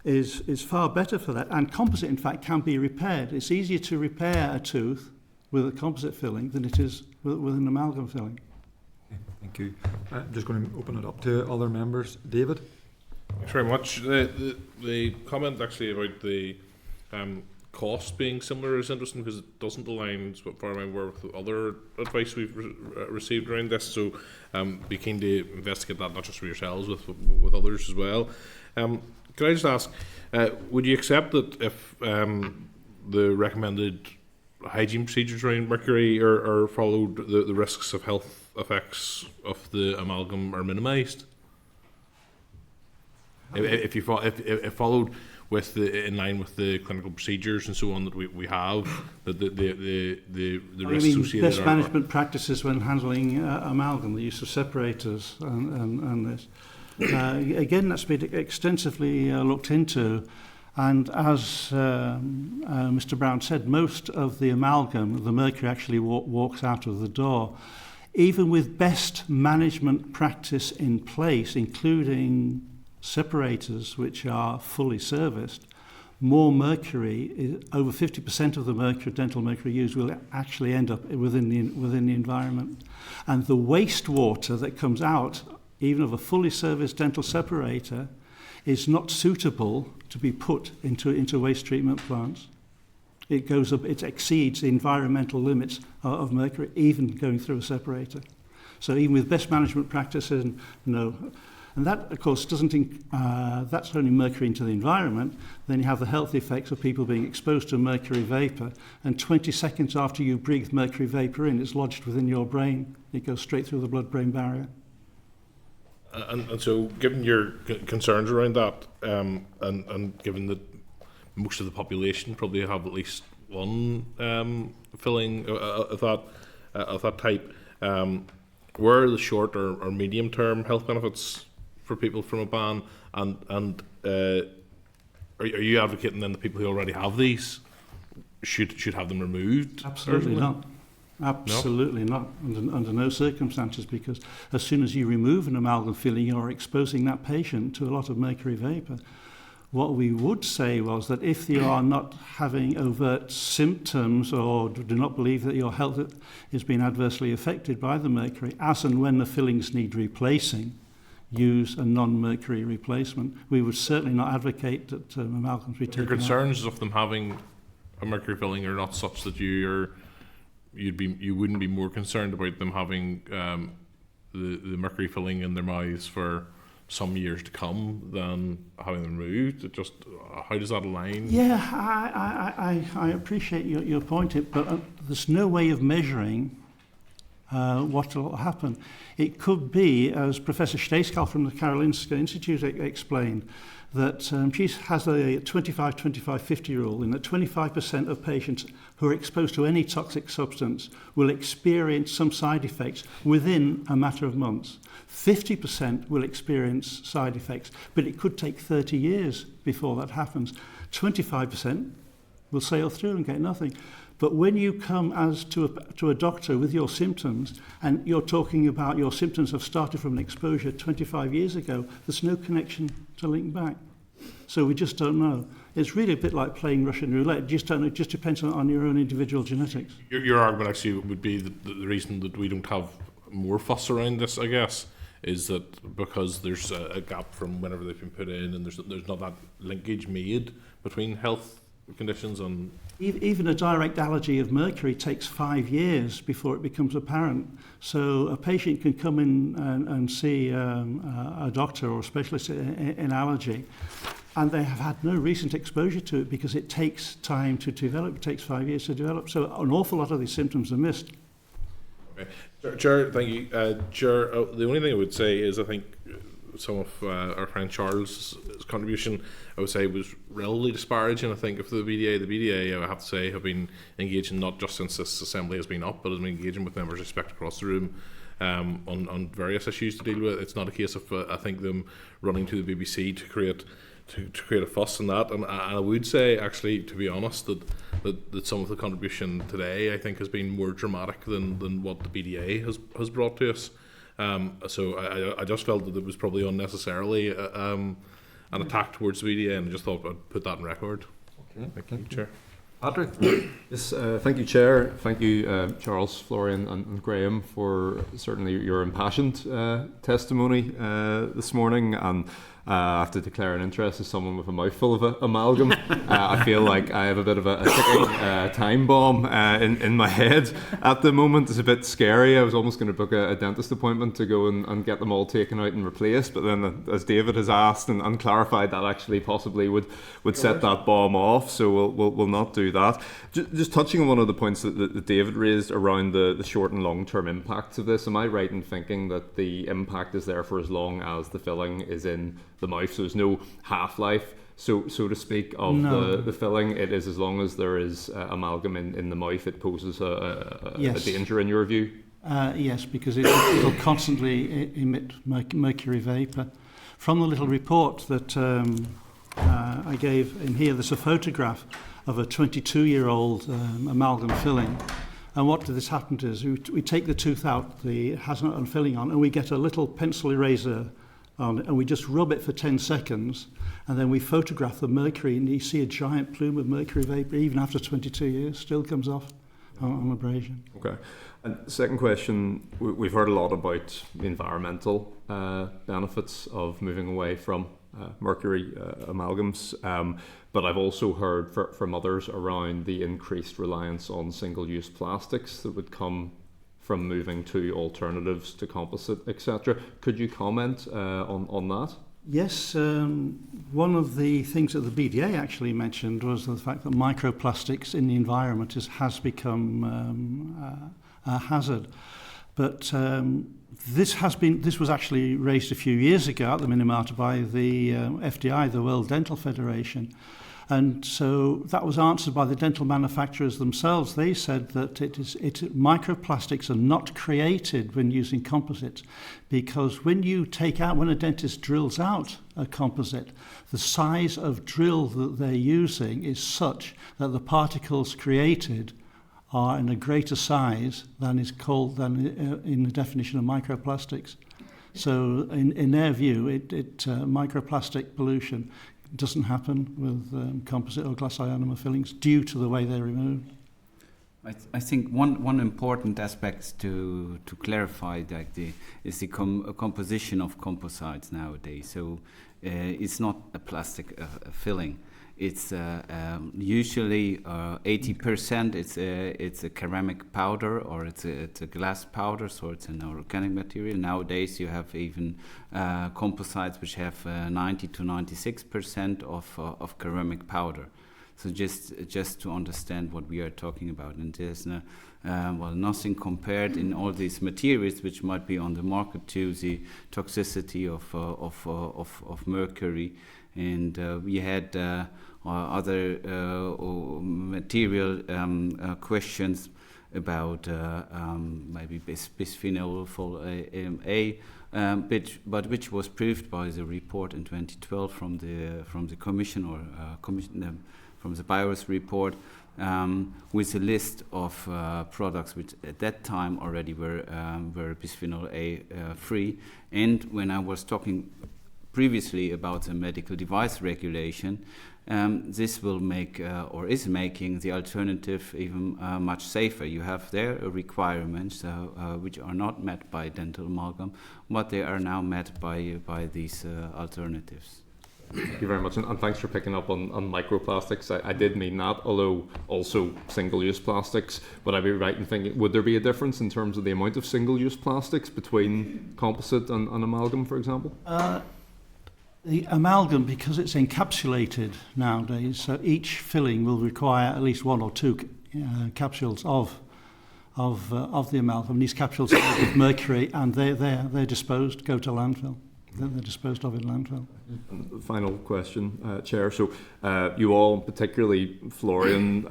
is far better for that, and composite in fact can be repaired. It's easier to repair a tooth with a composite filling than it is with an amalgam filling. Thank you. I'm just going to open it up to other members. David? Thanks very much. The comment actually about the cost being similar is interesting because it doesn't align, as far as I'm aware, with other advice we've received around this. So be keen to investigate that, not just for yourselves, with others as well. Can I just ask, would you accept that if the recommended hygiene procedures around mercury are followed, the risks of health effects of the amalgam are minimised? If followed with in line with the clinical procedures and so on that we have, that the risks associated best management practices when handling amalgam, the use of separators and this. Again, that's been extensively looked into. And as Mr. Brown said, most of the amalgam, the mercury actually walks out of the door. Even with best management practice in place, including separators which are fully serviced, more mercury, over 50% of the dental mercury used will actually end up within the environment. And the wastewater that comes out, even of a fully serviced dental separator, is not suitable to be put into waste treatment plants. It goes up, it exceeds the environmental limits of mercury, even going through a separator. So even with best management practices, no. And that, of course, that's only mercury into the environment. Then you have the health effects of people being exposed to mercury vapor, and 20 seconds after you breathe mercury vapor in, it's lodged within your brain. It goes straight through the blood-brain barrier. And so, given your concerns around that, and given that most of the population probably have at least one filling of that type, where are the short or medium term health benefits for people from a ban? And are you advocating then the people who already have these should have them removed? Absolutely not. Absolutely not, under no circumstances, because as soon as you remove an amalgam filling, you're exposing that patient to a lot of mercury vapour. What we would say was that if you are not having overt symptoms or do not believe that your health is being adversely affected by the mercury, as and when the fillings need replacing, use a non-mercury replacement. We would certainly not advocate that amalgams be taken Your out. concerns of them having a mercury filling are not such that you wouldn't be more concerned about them having the mercury filling in their mouths for some years to come than having them removed. It just how does that align? Yeah, I appreciate your point, but there's no way of measuring what will happen. It could be, as Professor Steiskal from the Karolinska Institute explained, that she has a 25-25-50 rule, in that 25% of patients who are exposed to any toxic substance will experience some side effects within a matter of months. 50% will experience side effects, but it could take 30 years before that happens. 25% will sail through and get nothing. But when you come as to a doctor with your symptoms, and you're talking about your symptoms have started from an exposure 25 years ago, there's no connection to link back. So we just don't know. It's really a bit like playing Russian roulette. You just don't know. It just depends on your own individual genetics. Your argument actually would be that the reason that we don't have more fuss around this, I guess, is that because there's a gap from whenever they've been put in, and there's not that linkage made between health conditions and... Even a direct allergy of mercury takes 5 years before it becomes apparent. So a patient can come in and see a doctor or a specialist in allergy, and they have had no recent exposure to it because it takes time to develop. It takes 5 years to develop. So an awful lot of these symptoms are missed. Okay. Chair, thank you. Chair, the only thing I would say is I think some of our friend Charles' contribution, I would say, was relatively disparaging, I think, of the BDA. The BDA, I have to say, have been engaging, not just since this assembly has been up, but has been engaging with members respect across the room on various issues to deal with. It's not a case of, I think, them running to the BBC to create a fuss in that. And I would say, actually, to be honest, that some of the contribution today, I think, has been more dramatic than what the BDA has brought to us. So I just felt that it was probably unnecessarily an attack towards the BDA, and I just thought I'd put that on record. Okay, Thank you, Chair. Patrick? Yes, thank you, Chair. Thank you, Charles, Florian and Graham, for certainly your impassioned testimony this morning. And I have to declare an interest as someone with a mouthful of amalgam. I feel like I have a bit of a ticking time bomb in my head at the moment. It's a bit scary. I was almost going to book a dentist appointment to go and get them all taken out and replaced. But then, as David has asked and clarified, that actually possibly would set that bomb off. So we'll not do that. Just touching on one of the points that David raised around the short and long-term impacts of this. Am I right in thinking that the impact is there for as long as the filling is in the mouth? So there's no half-life, so to speak, of the filling. It is as long as there is amalgam in the mouth, it poses a danger in your view? Yes, because it will constantly emit mercury vapour. From the little report that I gave in here, there's a photograph of a 22-year-old amalgam filling. And what this happens is we take the tooth out, it has no filling on, and we get a little pencil eraser on it, and we just rub it for 10 seconds, and then we photograph the mercury, and you see a giant plume of mercury vapour, even after 22 years, still comes off on abrasion. Okay. And second question, we've heard a lot about the environmental benefits of moving away from mercury amalgams, but I've also heard from others around the increased reliance on single-use plastics that would come from moving to alternatives to composite, etc. Could you comment on that? Yes, one of the things that the BDA actually mentioned was the fact that microplastics in the environment has become a hazard. But this was actually raised a few years ago at the Minimata by the FDI, the World Dental Federation. And so that was answered by the dental manufacturers themselves. They said that microplastics are not created when using composites, because when a dentist drills out a composite, the size of drill that they're using is such that the particles created are in a greater size than is called in the definition of microplastics. So in their view, microplastic pollution doesn't happen with composite or glass ionomer fillings due to the way they're removed. I think one important aspect to clarify is the composition of composites nowadays. So it's not a plastic filling. It's usually 80%. It's a ceramic powder, or it's a glass powder, so it's an organic material. Nowadays, you have even composites which have 90 to 96% of ceramic powder. So just to understand what we are talking about, and there's nothing compared in all these materials which might be on the market to the toxicity of mercury, and we had other material questions about maybe bisphenol A, but which was proved by the report in 2012 from the Commission or from the BIOS report, with a list of products which at that time already were bisphenol A free. And when I was talking previously about the medical device regulation, this will make or is making the alternative even much safer. You have there requirements which are not met by dental amalgam, but they are now met by these alternatives. Thank you very much, and thanks for picking up on microplastics. I did mean that, although also single-use plastics. Would I be right in thinking, would there be a difference in terms of the amount of single-use plastics between composite and amalgam, for example? The amalgam, because it's encapsulated nowadays, so each filling will require at least one or two capsules of the amalgam. These capsules are with mercury, and they're disposed, go to landfill. They're disposed of in landfill. And final question, Chair. So you all, particularly Florian,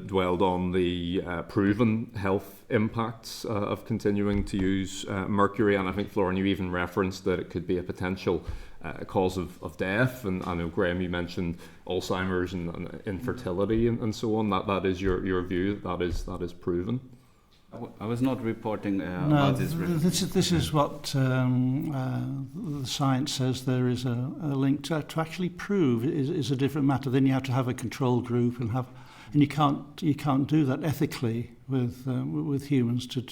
dwelled on the proven health impacts of continuing to use mercury, and I think, Florian, you even referenced that it could be a potential cause of death, and I know, Graham, you mentioned Alzheimer's and infertility and so on. That is your view, that is proven? I was not reporting no, about this. This is what the science says. There is a link to actually prove is a different matter. Then you have to have a control group and you can't do that ethically with humans to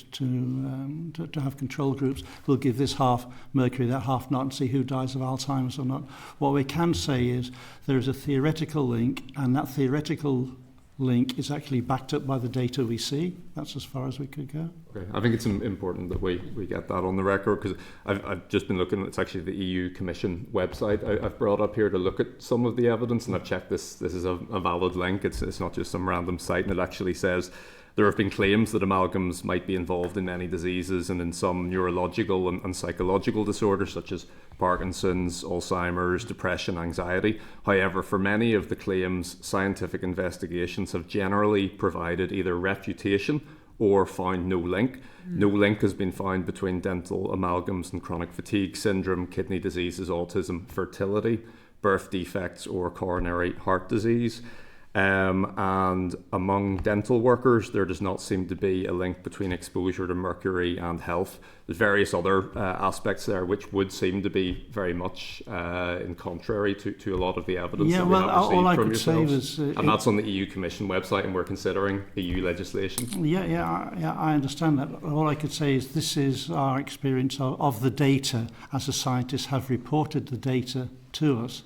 have control groups. We'll give this half mercury, that half not, and see who dies of Alzheimer's or not. What we can say is there is a theoretical link, and that theoretical link is actually backed up by the data we see. That's as far as we could go. Okay, I think it's important that we get that on the record, because I've just been looking. It's actually the EU Commission website I've brought up here to look at some of the evidence, and I've checked this is a valid link. It's not just some random site, and it actually says there have been claims that amalgams might be involved in many diseases and in some neurological and psychological disorders such as Parkinson's, Alzheimer's, depression, anxiety. However, for many of the claims, scientific investigations have generally provided either refutation or found no link. No link has been found between dental amalgams and chronic fatigue syndrome, kidney diseases, autism, fertility, birth defects, or coronary heart disease. And among dental workers, there does not seem to be a link between exposure to mercury and health. There's various other aspects there which would seem to be very much in contrary to a lot of the evidence that we have received all I from could yourselves. say was... and that's on the EU Commission website, and we're considering EU legislation. I understand that. All I could say is this is our experience of the data as the scientists have reported the data to us.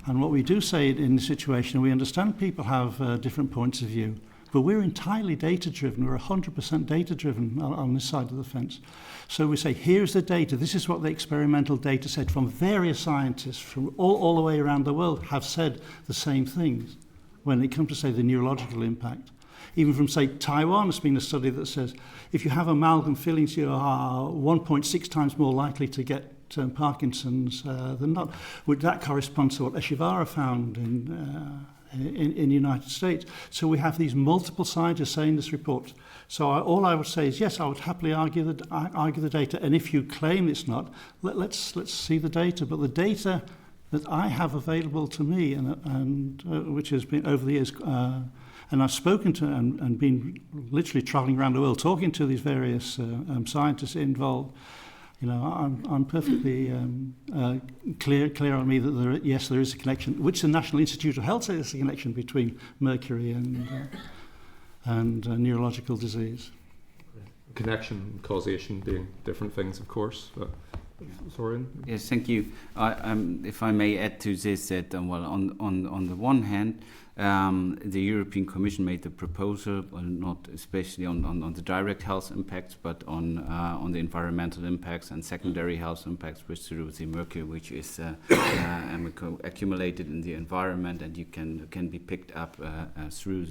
And what we do say in the situation, we understand people have different points of view, but we're entirely data-driven. We're 100% data-driven on this side of the fence. So we say, here's the data. This is what the experimental data said from various scientists from all the way around the world have said the same things when it comes to, say, the neurological impact. Even from, say, Taiwan, there's been a study that says if you have amalgam fillings, you are 1.6 times more likely to get Parkinson's than not. Would that correspond to what Eshivara found in the United States? So we have these multiple scientists saying this report. So all I would say is, yes, I would happily argue the data. And if you claim it's not, let's see the data. But the data that I have available to me, and which has been over the years And I've spoken to and been literally travelling around the world talking to these various scientists involved. You know, I'm perfectly clear on me that yes, there is a connection, which the National Institute of Health says there's a connection between mercury and neurological disease. Connection and causation being different things, of course. But Florian? Yes, thank you. If I may add to this, that well, on the one hand, the European Commission made the proposal, well, not especially on the direct health impacts, but on the environmental impacts and secondary health impacts, which through the mercury, which is accumulated in the environment, and you can be picked up through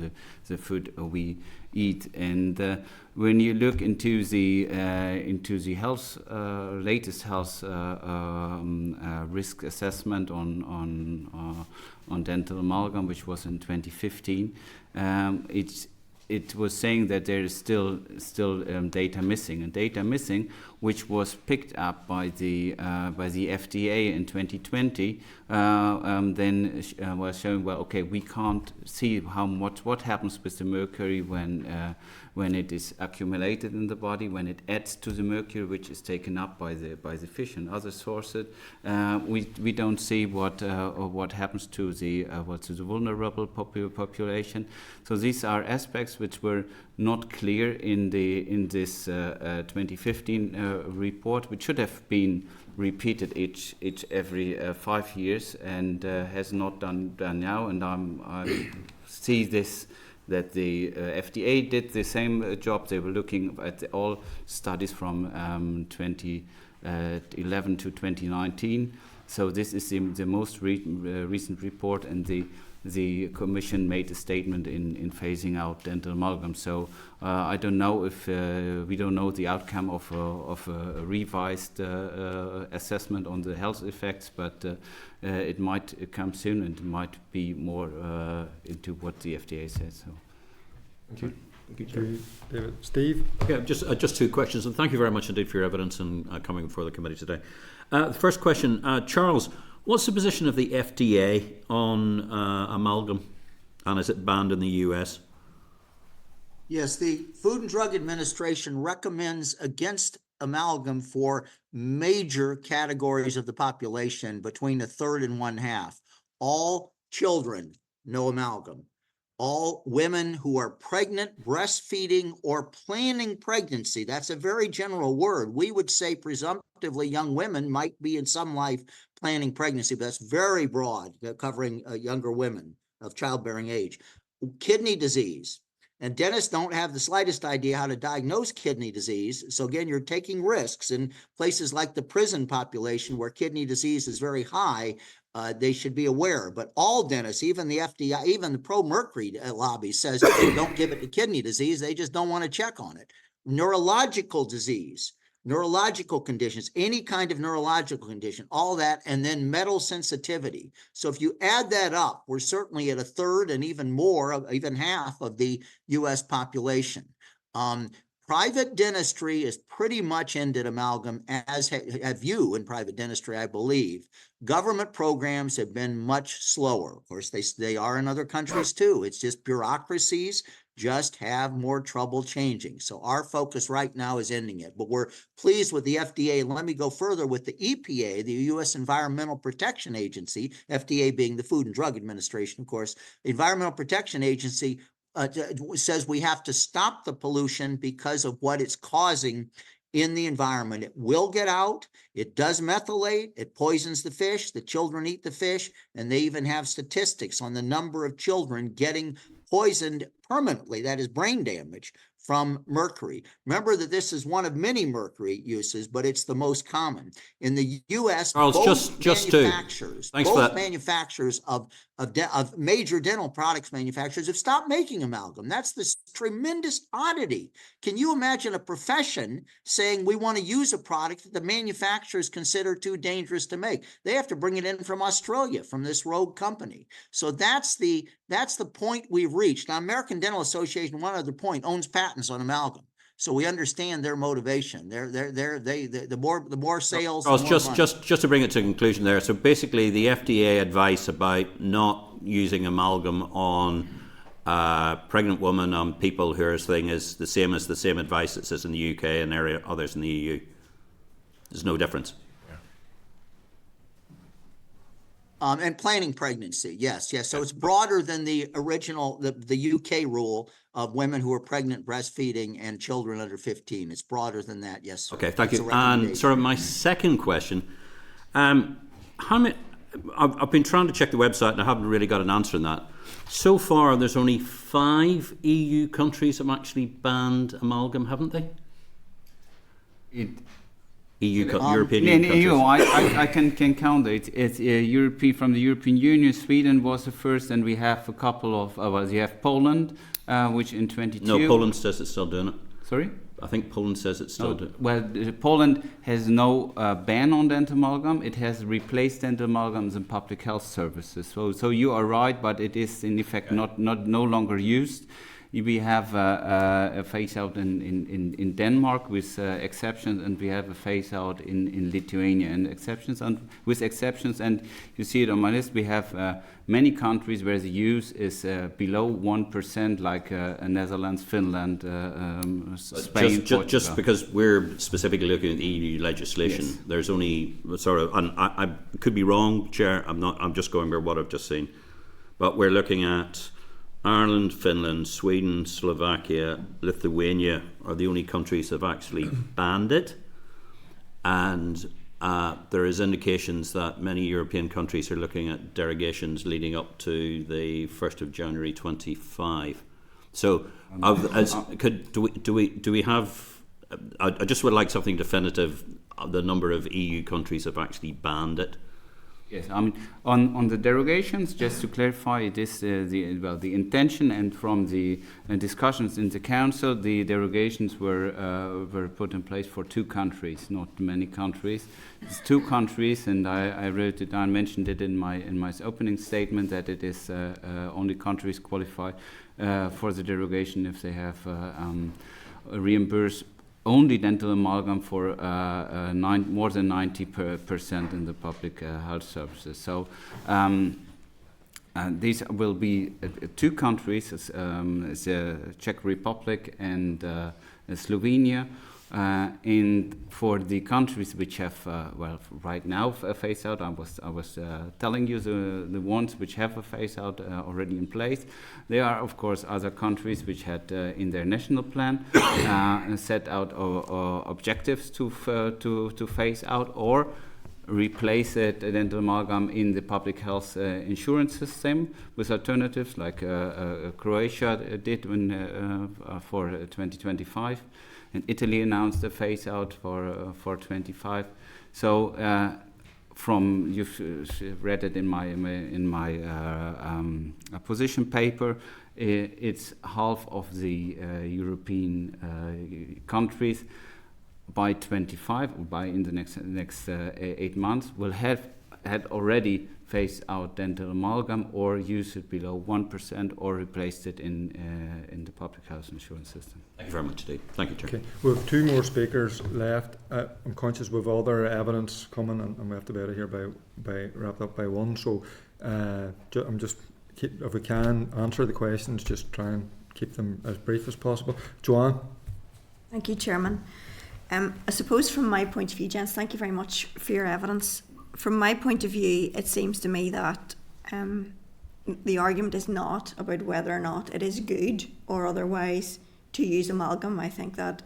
the food we eat. And when you look into the health latest health risk assessment on dental amalgam, which was in 2015, it was saying that there is still data missing, which was picked up by the FDA in 2020. Then was showing, well, okay, we can't see what happens with the mercury when it is accumulated in the body, when it adds to the mercury which is taken up by the fish and other sources. We don't see what happens to the vulnerable population. So these are aspects which were not clear in this 2015 report, which should have been repeated every 5 years, and has not done now. And I see this, that the FDA did the same job. They were looking at all studies from 2011 to 2019. So this is the most recent report, and the Commission made a statement in phasing out dental amalgam. So I don't know if we don't know the outcome of a revised assessment on the health effects, but it might come soon, and it might be more into what the FDA says. So. Thank you. Thank you, Chair. David. Steve? Yeah, just two questions, and thank you very much indeed for your evidence and coming before the committee today. The first question, Charles, what's the position of the FDA on amalgam, and is it banned in the US? Yes, the Food and Drug Administration recommends against amalgam for major categories of the population, between a third and 1/2. All children, no amalgam. All women who are pregnant, breastfeeding, or planning pregnancy. That's a very general word. We would say presumptively young women might be in some life planning pregnancy, but that's very broad, covering younger women of childbearing age. Kidney disease. And dentists don't have the slightest idea how to diagnose kidney disease. So again, you're taking risks in places like the prison population where kidney disease is very high. They should be aware. But all dentists, even the FDA, even the pro-mercury lobby says don't give it to kidney disease. They just don't want to check on it. Neurological disease, neurological conditions, any kind of neurological condition, all that, and then metal sensitivity. So if you add that up, we're certainly at a third and even more, even half of the U.S. population. Private dentistry is pretty much ended amalgam, as have you in private dentistry, I believe. Government programs have been much slower. Of course, they are in other countries too. It's just bureaucracies just have more trouble changing. So our focus right now is ending it. But we're pleased with the FDA. And let me go further with the EPA, the U.S. Environmental Protection Agency, FDA being the Food and Drug Administration, of course. The Environmental Protection Agency says we have to stop the pollution because of what it's causing in the environment. It will get out. It does methylate. It poisons the fish. The children eat the fish. And they even have statistics on the number of children getting poisoned permanently, that is brain damage, from mercury. Remember that this is one of many mercury uses, but it's the most common. In the U.S., Charles, both just manufacturers, thanks for that. manufacturers of major dental products manufacturers have stopped making amalgam. That's this tremendous oddity. Can you imagine a profession saying we want to use a product that the manufacturers consider too dangerous to make? They have to bring it in from Australia, from this rogue company. So that's the point we've reached. Now, American Dental Association, one other point, owns patents on amalgam. So we understand their motivation. The more sales. Charles, the more money. just to bring it to a conclusion there. So basically, the FDA advice about not using amalgam on pregnant woman and people whose thing is the same advice that says in the UK and others in the EU. There's no difference. And planning pregnancy, yes. So it's broader than the original, the UK rule of women who are pregnant, breastfeeding, and children under 15. It's broader than that, yes, sir. Okay, thank That's you. a And recommendation. sort of my second question, how many? I've been trying to check the website and I haven't really got an answer on that. So far, there's only 5 EU countries that have actually banned amalgam, haven't they? European In countries. EU, I can count it. It's European, from the European Union. Sweden was the first, and we have a couple of. You have Poland, which in 22. No, Poland says it's still doing it. Sorry. I think Poland says it's still doing it. Well, Poland has no ban on dental amalgam. It has replaced dental amalgams in public health services. So you are right, but it is in effect no longer used. We have a phase out in Denmark with exceptions, and we have a phase out in Lithuania and with exceptions. And you see it on my list. We have many countries where the use is below 1%, like Netherlands, Finland, Spain, Portugal. Just because we're specifically looking at EU legislation, Yes. there's only sort of, and I could be wrong, Chair. I'm just going by what I've just seen, but we're looking at Ireland, Finland, Sweden, Slovakia, Lithuania are the only countries that have actually banned it. And there is indications that many European countries are looking at derogations leading up to the 1st of January 25. So do we have, I just would like something definitive, the number of EU countries have actually banned it. Yes, I mean, on the derogations, just to clarify, it is the intention, and from the discussions in the council, the derogations were put in place for 2 countries, not many countries. It's 2 countries, and I wrote it down, mentioned it in my opening statement, that it is only countries qualify for the derogation if they have reimbursed only dental amalgam for more than 90% in the public health services. So these will be 2 countries, the Czech Republic and Slovenia. And for the countries which have, right now a phase out, I was telling you the ones which have a phase out already in place. There are, of course, other countries which had in their national plan set out objectives to phase out or replace it, dental amalgam, in the public health insurance system with alternatives, like Croatia did for 2025. And Italy announced a phase out for 25. So you've read it in my position paper. It's half of the European countries by 25, or in the next 8 months, will have had already phased out dental amalgam or used it below 1% or replaced it in the public health insurance system. Thank you very much indeed. Thank you, Chair. Okay, we have 2 more speakers left. I'm conscious we have other evidence coming, and we have to be out of here by wrapped up by 1. So I'm just if we can answer the questions, just try and keep them as brief as possible. Joanne. Thank you, Chairman. I suppose from my point of view, gents, thank you very much for your evidence. From my point of view, it seems to me that the argument is not about whether or not it is good or otherwise to use amalgam. I think that,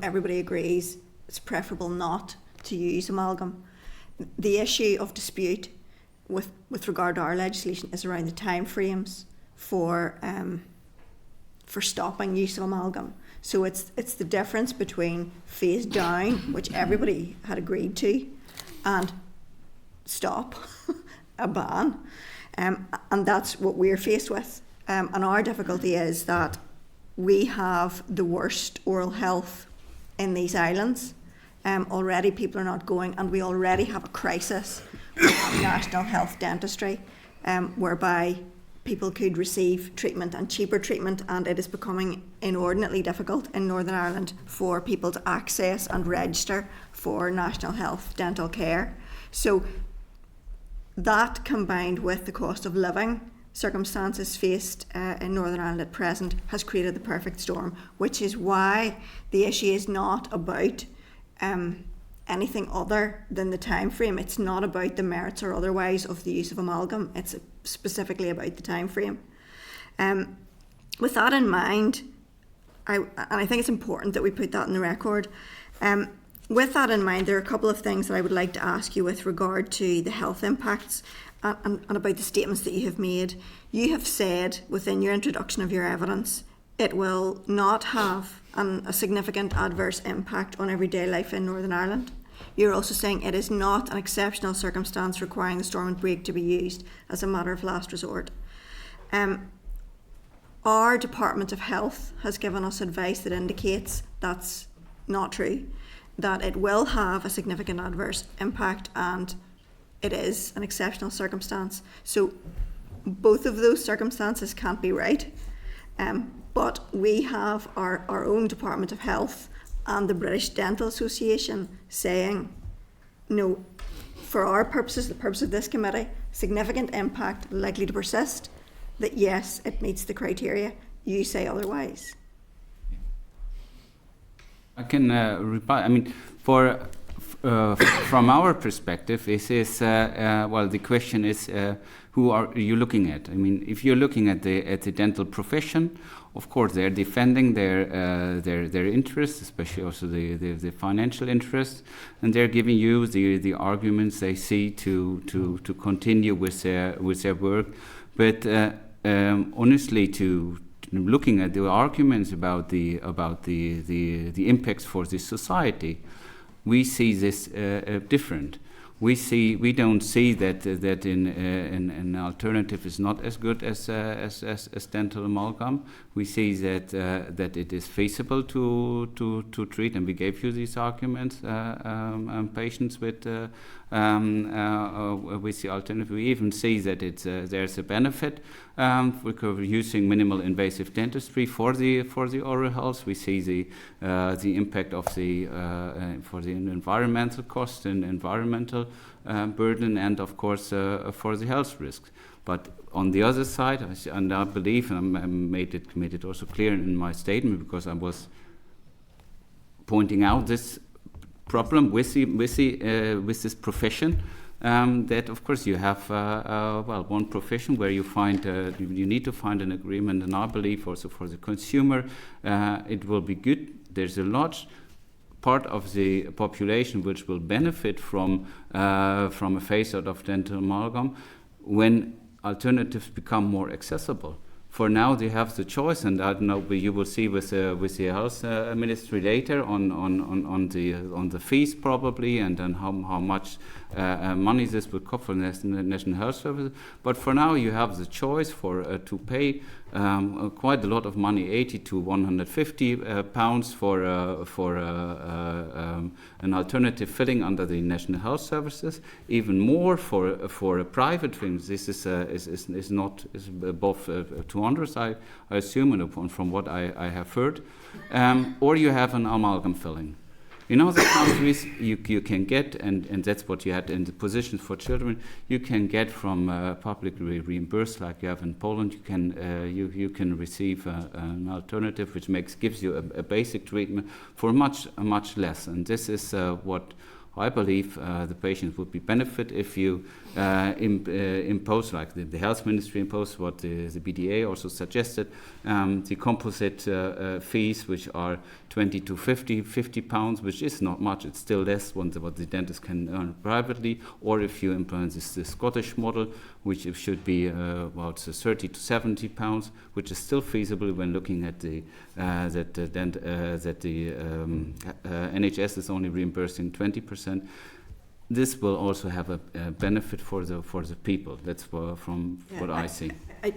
everybody agrees it's preferable not to use amalgam. The issue of dispute with regard to our legislation is around the time frames for stopping use of amalgam. So it's the difference between phase down, which everybody had agreed to, and stop, a ban. And that's what we're faced with. And our difficulty is that we have the worst oral health in these islands. Already people are not going, and we already have a crisis with national health dentistry, whereby people could receive treatment and cheaper treatment, and it is becoming inordinately difficult in Northern Ireland for people to access and register for national health dental care. So that, combined with the cost of living circumstances faced in Northern Ireland at present has created the perfect storm, which is why the issue is not about anything other than the time frame. It's not about the merits or otherwise of the use of amalgam. It's specifically about the time frame. With that in mind, I think it's important that we put that in the record. With that in mind, there are a couple of things that I would like to ask you with regard to the health impacts and about the statements that you have made. You have said within your introduction of your evidence, it will not have a significant adverse impact on everyday life in Northern Ireland. You're also saying it is not an exceptional circumstance requiring the storm and break to be used as a matter of last resort. Our Department of Health has given us advice that indicates that's not true, that it will have a significant adverse impact and it is an exceptional circumstance. So both of those circumstances can't be right. But we have our own Department of Health and the British Dental Association saying, no, for our purposes, the purpose of this committee, significant impact likely to persist, that yes, it meets the criteria. You say otherwise. I can reply. I mean, from our perspective, this is well. The question is, who are you looking at? I mean, if you're looking at the dental profession, of course, they're defending their interests, especially also the financial interests, and they're giving you the arguments they see to continue with their work. But honestly, to looking at the arguments about the impacts for the society, we see this different. We don't see that an alternative is not as good as dental amalgam. We see that it is feasible to treat, and we gave you these arguments. Patients with the alternative. We even see that there's a benefit because we're using minimal invasive dentistry for the oral health. We see the impact of for the environmental cost and environmental burden, and of course for the health risks. But on the other side, and I believe, and I made it also clear in my statement, because I was pointing out this problem with this profession, that of course you have one profession where you find you need to find an agreement, and I believe also for the consumer it will be good. There's a large part of the population which will benefit from a phase out of dental amalgam when alternatives become more accessible. For now, they have the choice, and I don't know. You will see with the health ministry later on the fees probably, and then how much money this will cost for the National Health Service. But for now, you have the choice to pay quite a lot of money, 80 to 150 pounds for an alternative filling under the National Health Services. Even more for a private film. This is above 200, I assume, and from what I have heard. Or you have an amalgam filling. In other countries, you can get, and that's what you had in the positions for children, you can get from publicly reimbursed, like you have in Poland. You can receive an alternative which gives you a basic treatment for much less. And this is what I believe the patient would be benefit if you impose, like the health ministry imposed, what the BDA also suggested, the composite fees, which are 20 to 50 pounds, which is not much. It's still less than what the dentist can earn privately. Or if you implement the Scottish model, which it should be about 30 to 70 pounds, which is still feasible when looking at that the NHS is only reimbursing 20%. This will also have a benefit for the people. That's from what I see. I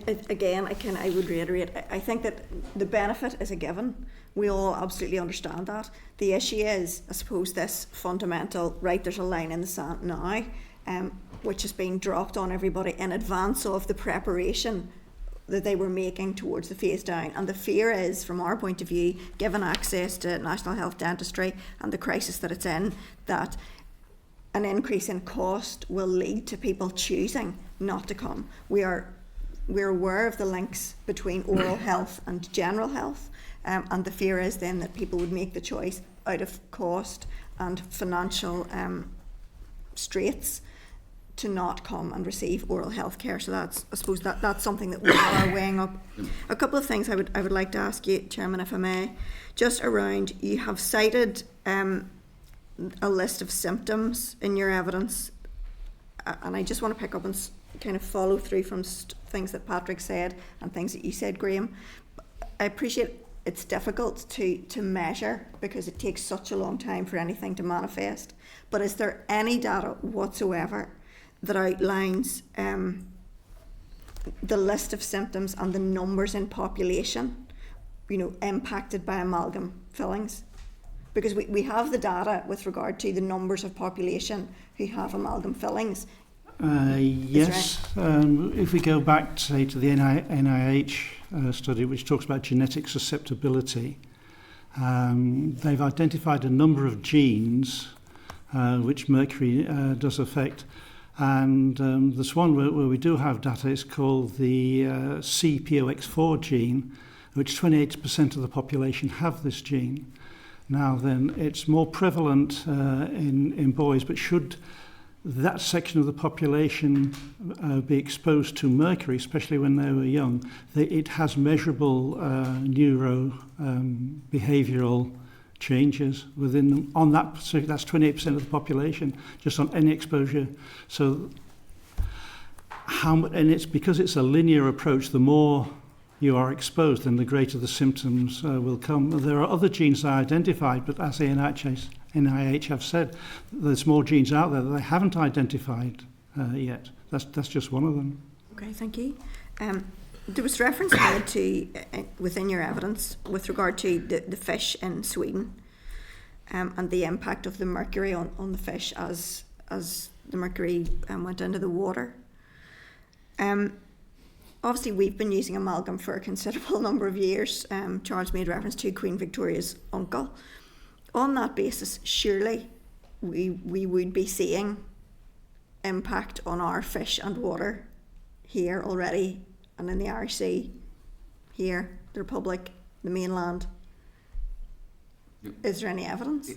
would reiterate. I think that the benefit is a given. We all absolutely understand that. The issue is, I suppose, this fundamental right. There's a line in the sand now, which is being dropped on everybody in advance of the preparation that they were making towards the phase down. And the fear is, from our point of view, given access to national health dentistry and the crisis that it's in, that an increase in cost will lead to people choosing not to come. We are we're aware of the links between oral health and general health, and the fear is then that people would make the choice out of cost and financial straits to not come and receive oral health care. So that's, I suppose, that's something that we are weighing up. A couple of things I would like to ask you, Chairman, if I may, just around, you have cited a list of symptoms in your evidence, and I just want to pick up and kind of follow through from things that Patrick said and things that you said, Graham. I appreciate it's difficult to measure because it takes such a long time for anything to manifest, but is there any data whatsoever that outlines the list of symptoms and the numbers in population, impacted by amalgam fillings? Because we have the data with regard to the numbers of population who have amalgam fillings. Yes, if we go back, say, to the NIH study, which talks about genetic susceptibility, they've identified a number of genes which mercury does affect. And there's one where we do have data. It's called the CPOX4 gene, which 28% of the population have this gene. Now then, it's more prevalent in boys, but should that section of the population be exposed to mercury, especially when they were young, it has measurable behavioural changes within them on that. So that's 28% of the population just on any exposure. So and it's because it's a linear approach. The more you are exposed, then the greater the symptoms will come. There are other genes that are identified, but as the NIH have said, there's more genes out there that they haven't identified yet. That's just one of them. Okay, thank you. There was reference made to, within your evidence, with regard to the fish in Sweden and the impact of the mercury on the fish as the mercury went into the water. Obviously, we've been using amalgam for a considerable number of years. Charles made reference to Queen Victoria's uncle. On that basis, surely we would be seeing impact on our fish and water here already, and in the Irish Sea, here, the Republic, the mainland. Is there any evidence?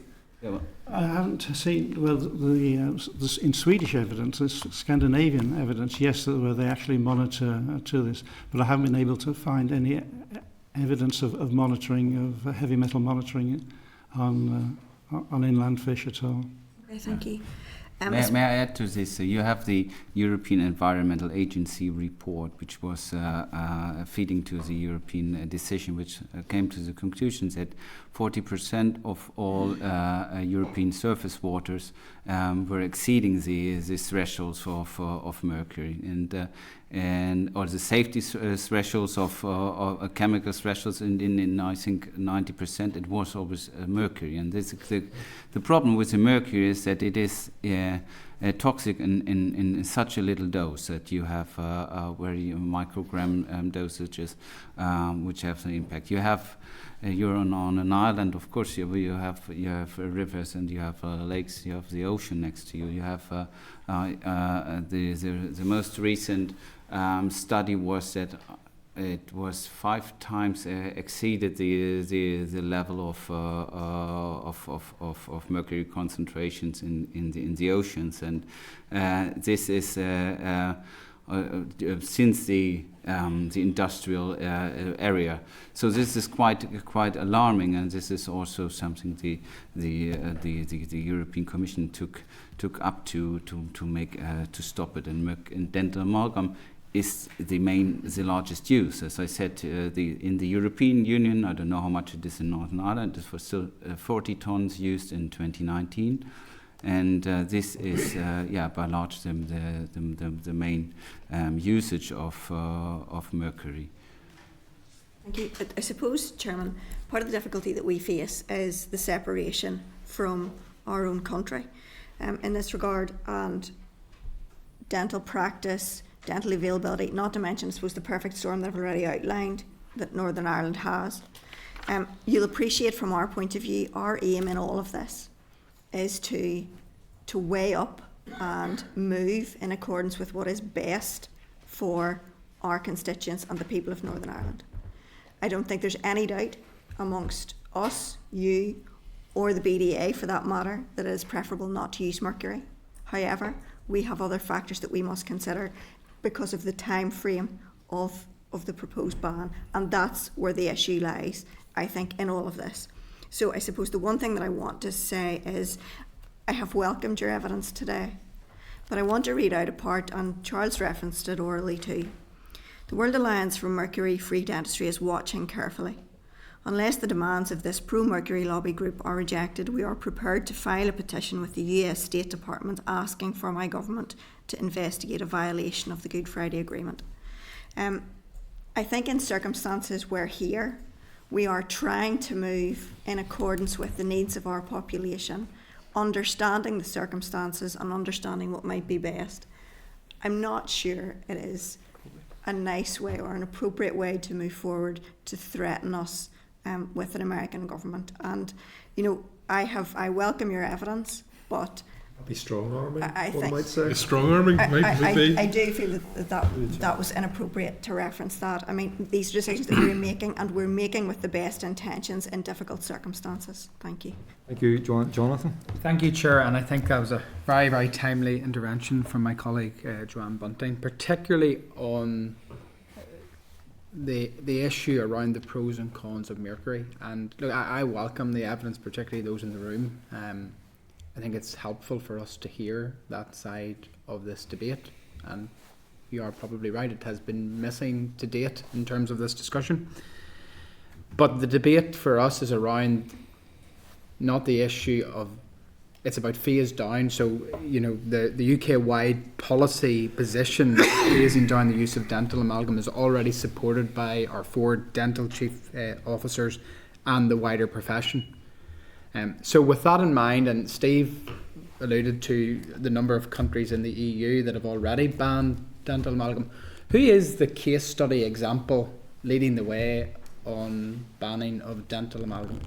I haven't seen, in Swedish evidence, this Scandinavian evidence, yes, where they actually monitor to this, but I haven't been able to find any evidence of monitoring, of heavy metal monitoring on inland fish at all. Okay, thank you. May I add to this? You have the European Environmental Agency report, which was feeding to the European decision, which came to the conclusion that 40% of all European surface waters were exceeding the thresholds of mercury, and or the safety thresholds of chemical thresholds. In I think 90%, it was always mercury. And this the problem with the mercury is that it is toxic in such a little dose that you have very microgram dosages which have an impact. You have you're on an island, of course. You have rivers and you have lakes. You have the ocean next to you. You have the most recent study was that it was 5 times exceeded the level of mercury concentrations in the oceans, and this is since the industrial area. So this is quite alarming, and this is also something the European Commission took up to make to stop it. And dental amalgam is the largest use. As I said, in the European Union, I don't know how much it is in Northern Ireland. It was still 40 tons used in 2019. And this is, by large, the main usage of mercury. Thank you. I suppose, Chairman, part of the difficulty that we face is the separation from our own country in this regard, and dental practice, dental availability, not to mention, I suppose, the perfect storm that I've already outlined that Northern Ireland has. You'll appreciate from our point of view, our aim in all of this is to weigh up and move in accordance with what is best for our constituents and the people of Northern Ireland. I don't think there's any doubt amongst us, you, or the BDA for that matter, that it is preferable not to use mercury. However, we have other factors that we must consider because of the time frame of the proposed ban, and that's where the issue lies, I think, in all of this. So I suppose the one thing that I want to say is I have welcomed your evidence today, but I want to read out a part, and Charles referenced it orally too. The World Alliance for Mercury-Free Dentistry is watching carefully. Unless the demands of this pro-mercury lobby group are rejected, we are prepared to file a petition with the US State Department asking for my government to investigate a violation of the Good Friday Agreement. I think in circumstances where here we are trying to move in accordance with the needs of our population, understanding the circumstances and understanding what might be best, I'm not sure it is a nice way or an appropriate way to move forward to threaten us with an American government. And, you know, I welcome your evidence, but Be strong arming, I one think- might say. Strong arming might be. I do feel that was inappropriate to reference that. I mean, these decisions that we're making, and we're making with the best intentions in difficult circumstances. Thank you. Thank you, Jonathan. Thank you, Chair, and I think that was a very, very timely intervention from my colleague Joanne Bunting, particularly on the issue around the pros and cons of mercury. And look, I welcome the evidence, particularly those in the room. I think it's helpful for us to hear that side of this debate, and you are probably right, it has been missing to date in terms of this discussion. But the debate for us is around not the issue of, it's about phase down. So, you know, the UK-wide policy position phasing down the use of dental amalgam is already supported by our 4 dental chief officers and the wider profession. So with that in mind, and Steve alluded to the number of countries in the EU that have already banned dental amalgam, who is the case study example leading the way on banning of dental amalgam?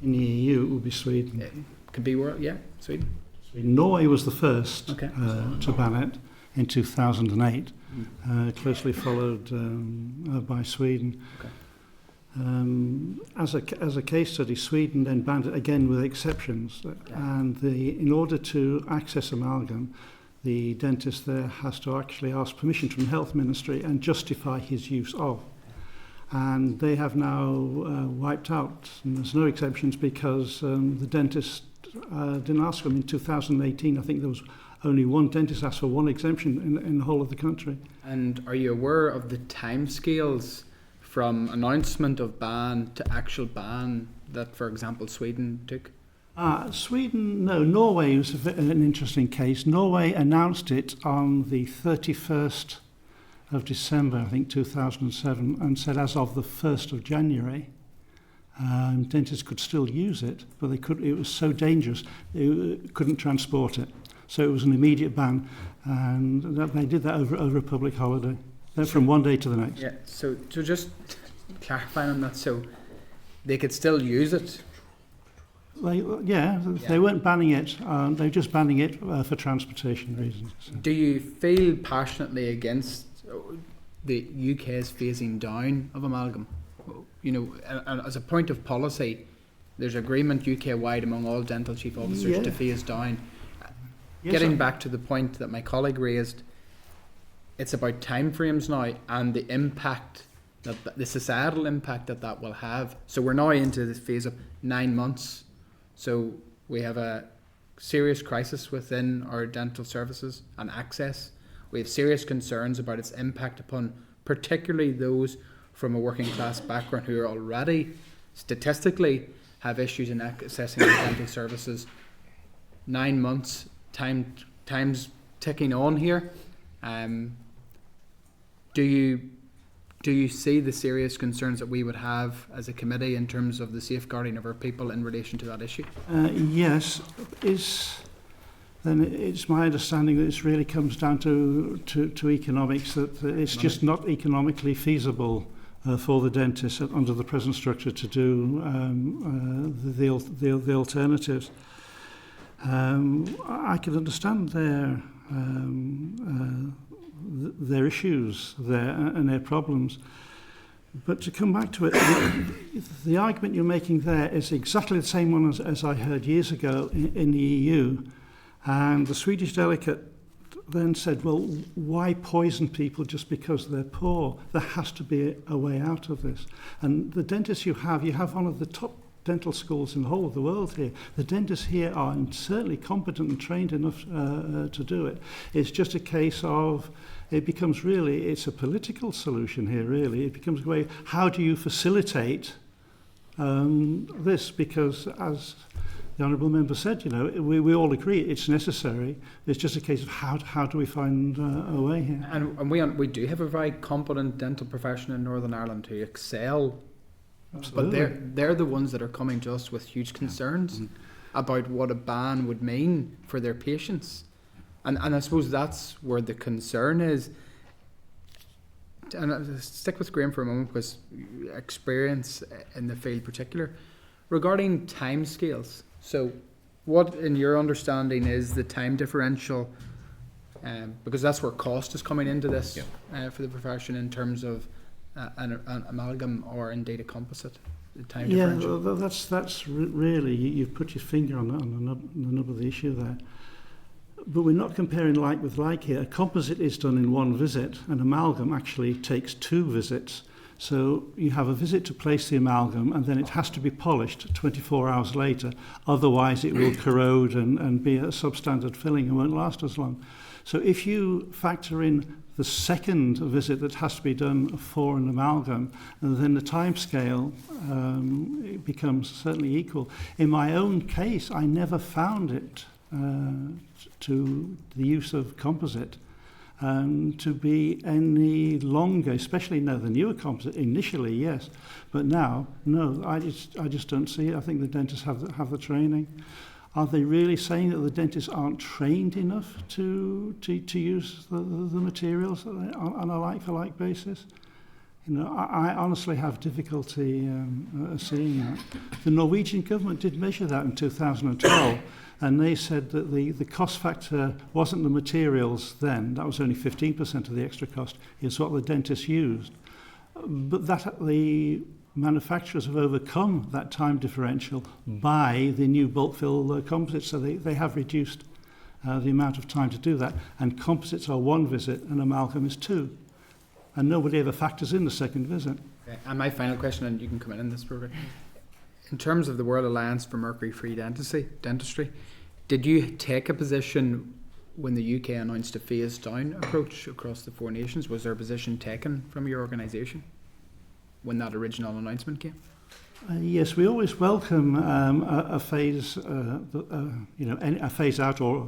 In the EU, it would be Sweden. It could be Sweden. Norway was the first Okay. to ban it in 2008, closely followed by Sweden. Okay. As a case study, Sweden then banned it again with exceptions, and in order to access amalgam, the dentist there has to actually ask permission from the Health Ministry and justify his use of. And they have now wiped out, and there's no exceptions because the dentist didn't ask them. In 2018, I think there was only one dentist asked for one exemption in the whole of the country. And are you aware of the timescales from announcement of ban to actual ban that, for example, Sweden took? Sweden, no. Norway was an interesting case. Norway announced it on the 31st of December, I think 2007, and said as of the 1st of January, dentists could still use it, but it was so dangerous, they couldn't transport it. So it was an immediate ban, and they did that over a public holiday, from one day to the next. Yeah, so just clarifying on that, so they could still use it? They weren't banning it, they were just banning it for transportation reasons. So. Do you feel passionately against the UK's phasing down of amalgam? You know, and as a point of policy, there's agreement UK-wide among all dental chief officers to phase down. Yes, Getting back to the point that my colleague raised, it's about timeframes now and the impact, the societal impact that will have. So we're now into this phase of 9 months. So we have a serious crisis within our dental services and access. We have serious concerns about its impact upon particularly those from a working class background who are already statistically have issues in accessing the dental services. 9 months, time's ticking on here. Do you see the serious concerns that we would have as a committee in terms of the safeguarding of our people in relation to that issue? Yes. Then it's my understanding that it really comes down to economics, that it's just not economically feasible for the dentist under the present structure to do the alternatives. I can understand their issues there and their problems. But to come back to it, the argument you're making there is exactly the same one as I heard years ago in the EU. And the Swedish delegate then said, well, why poison people just because they're poor? There has to be a way out of this. And the dentists you have one of the top dental schools in the whole of the world here. The dentists here are certainly competent and trained enough to do it. It's just a case of, it becomes really, it's a political solution here really. It becomes a way, how do you facilitate this? Because as the Honourable Member said, we all agree it's necessary. It's just a case of how do we find a way here? And we do have a very competent dental profession in Northern Ireland who excel. Absolutely. But they're the ones that are coming to us with huge concerns about what a ban would mean for their patients. And I suppose that's where the concern is. And I'll stick with Graham for a moment because experience in the field particular. Regarding timescales, so what in your understanding is the time differential, because that's where cost is coming into this for the profession in terms of an amalgam or indeed a composite, the time differential? Yeah, that's really, you've put your finger on the nub of the issue there. But we're not comparing like with like here. A composite is done in one visit. An amalgam actually takes 2 visits. So you have a visit to place the amalgam and then it has to be polished 24 hours later. Otherwise it will corrode and be a substandard filling and won't last as long. So if you factor in the second visit that has to be done for an amalgam, then the time scale it becomes certainly equal. In my own case, I never found it to the use of composite to be any longer, especially now the newer composite. Initially, yes, but now, no. I just don't see it. I think the dentists have the training. Are they really saying that the dentists aren't trained enough to use the materials on a like-for-like basis? I honestly have difficulty seeing that. The Norwegian government did measure that in 2012, and they said that the cost factor wasn't the materials then. That was only 15% of the extra cost. It's what the dentists used. But that the manufacturers have overcome that time differential by the new bulk fill composites, so they have reduced the amount of time to do that. And composites are 1 visit, and amalgam is 2. And nobody ever factors in the second visit. Okay. And my final question, and you can come in this program. In terms of the World Alliance for Mercury-Free Dentistry, did you take a position when the UK announced a phase-down approach across the 4 nations? Was there a position taken from your organisation when that original announcement came? Yes, we always welcome a phase, a phase out or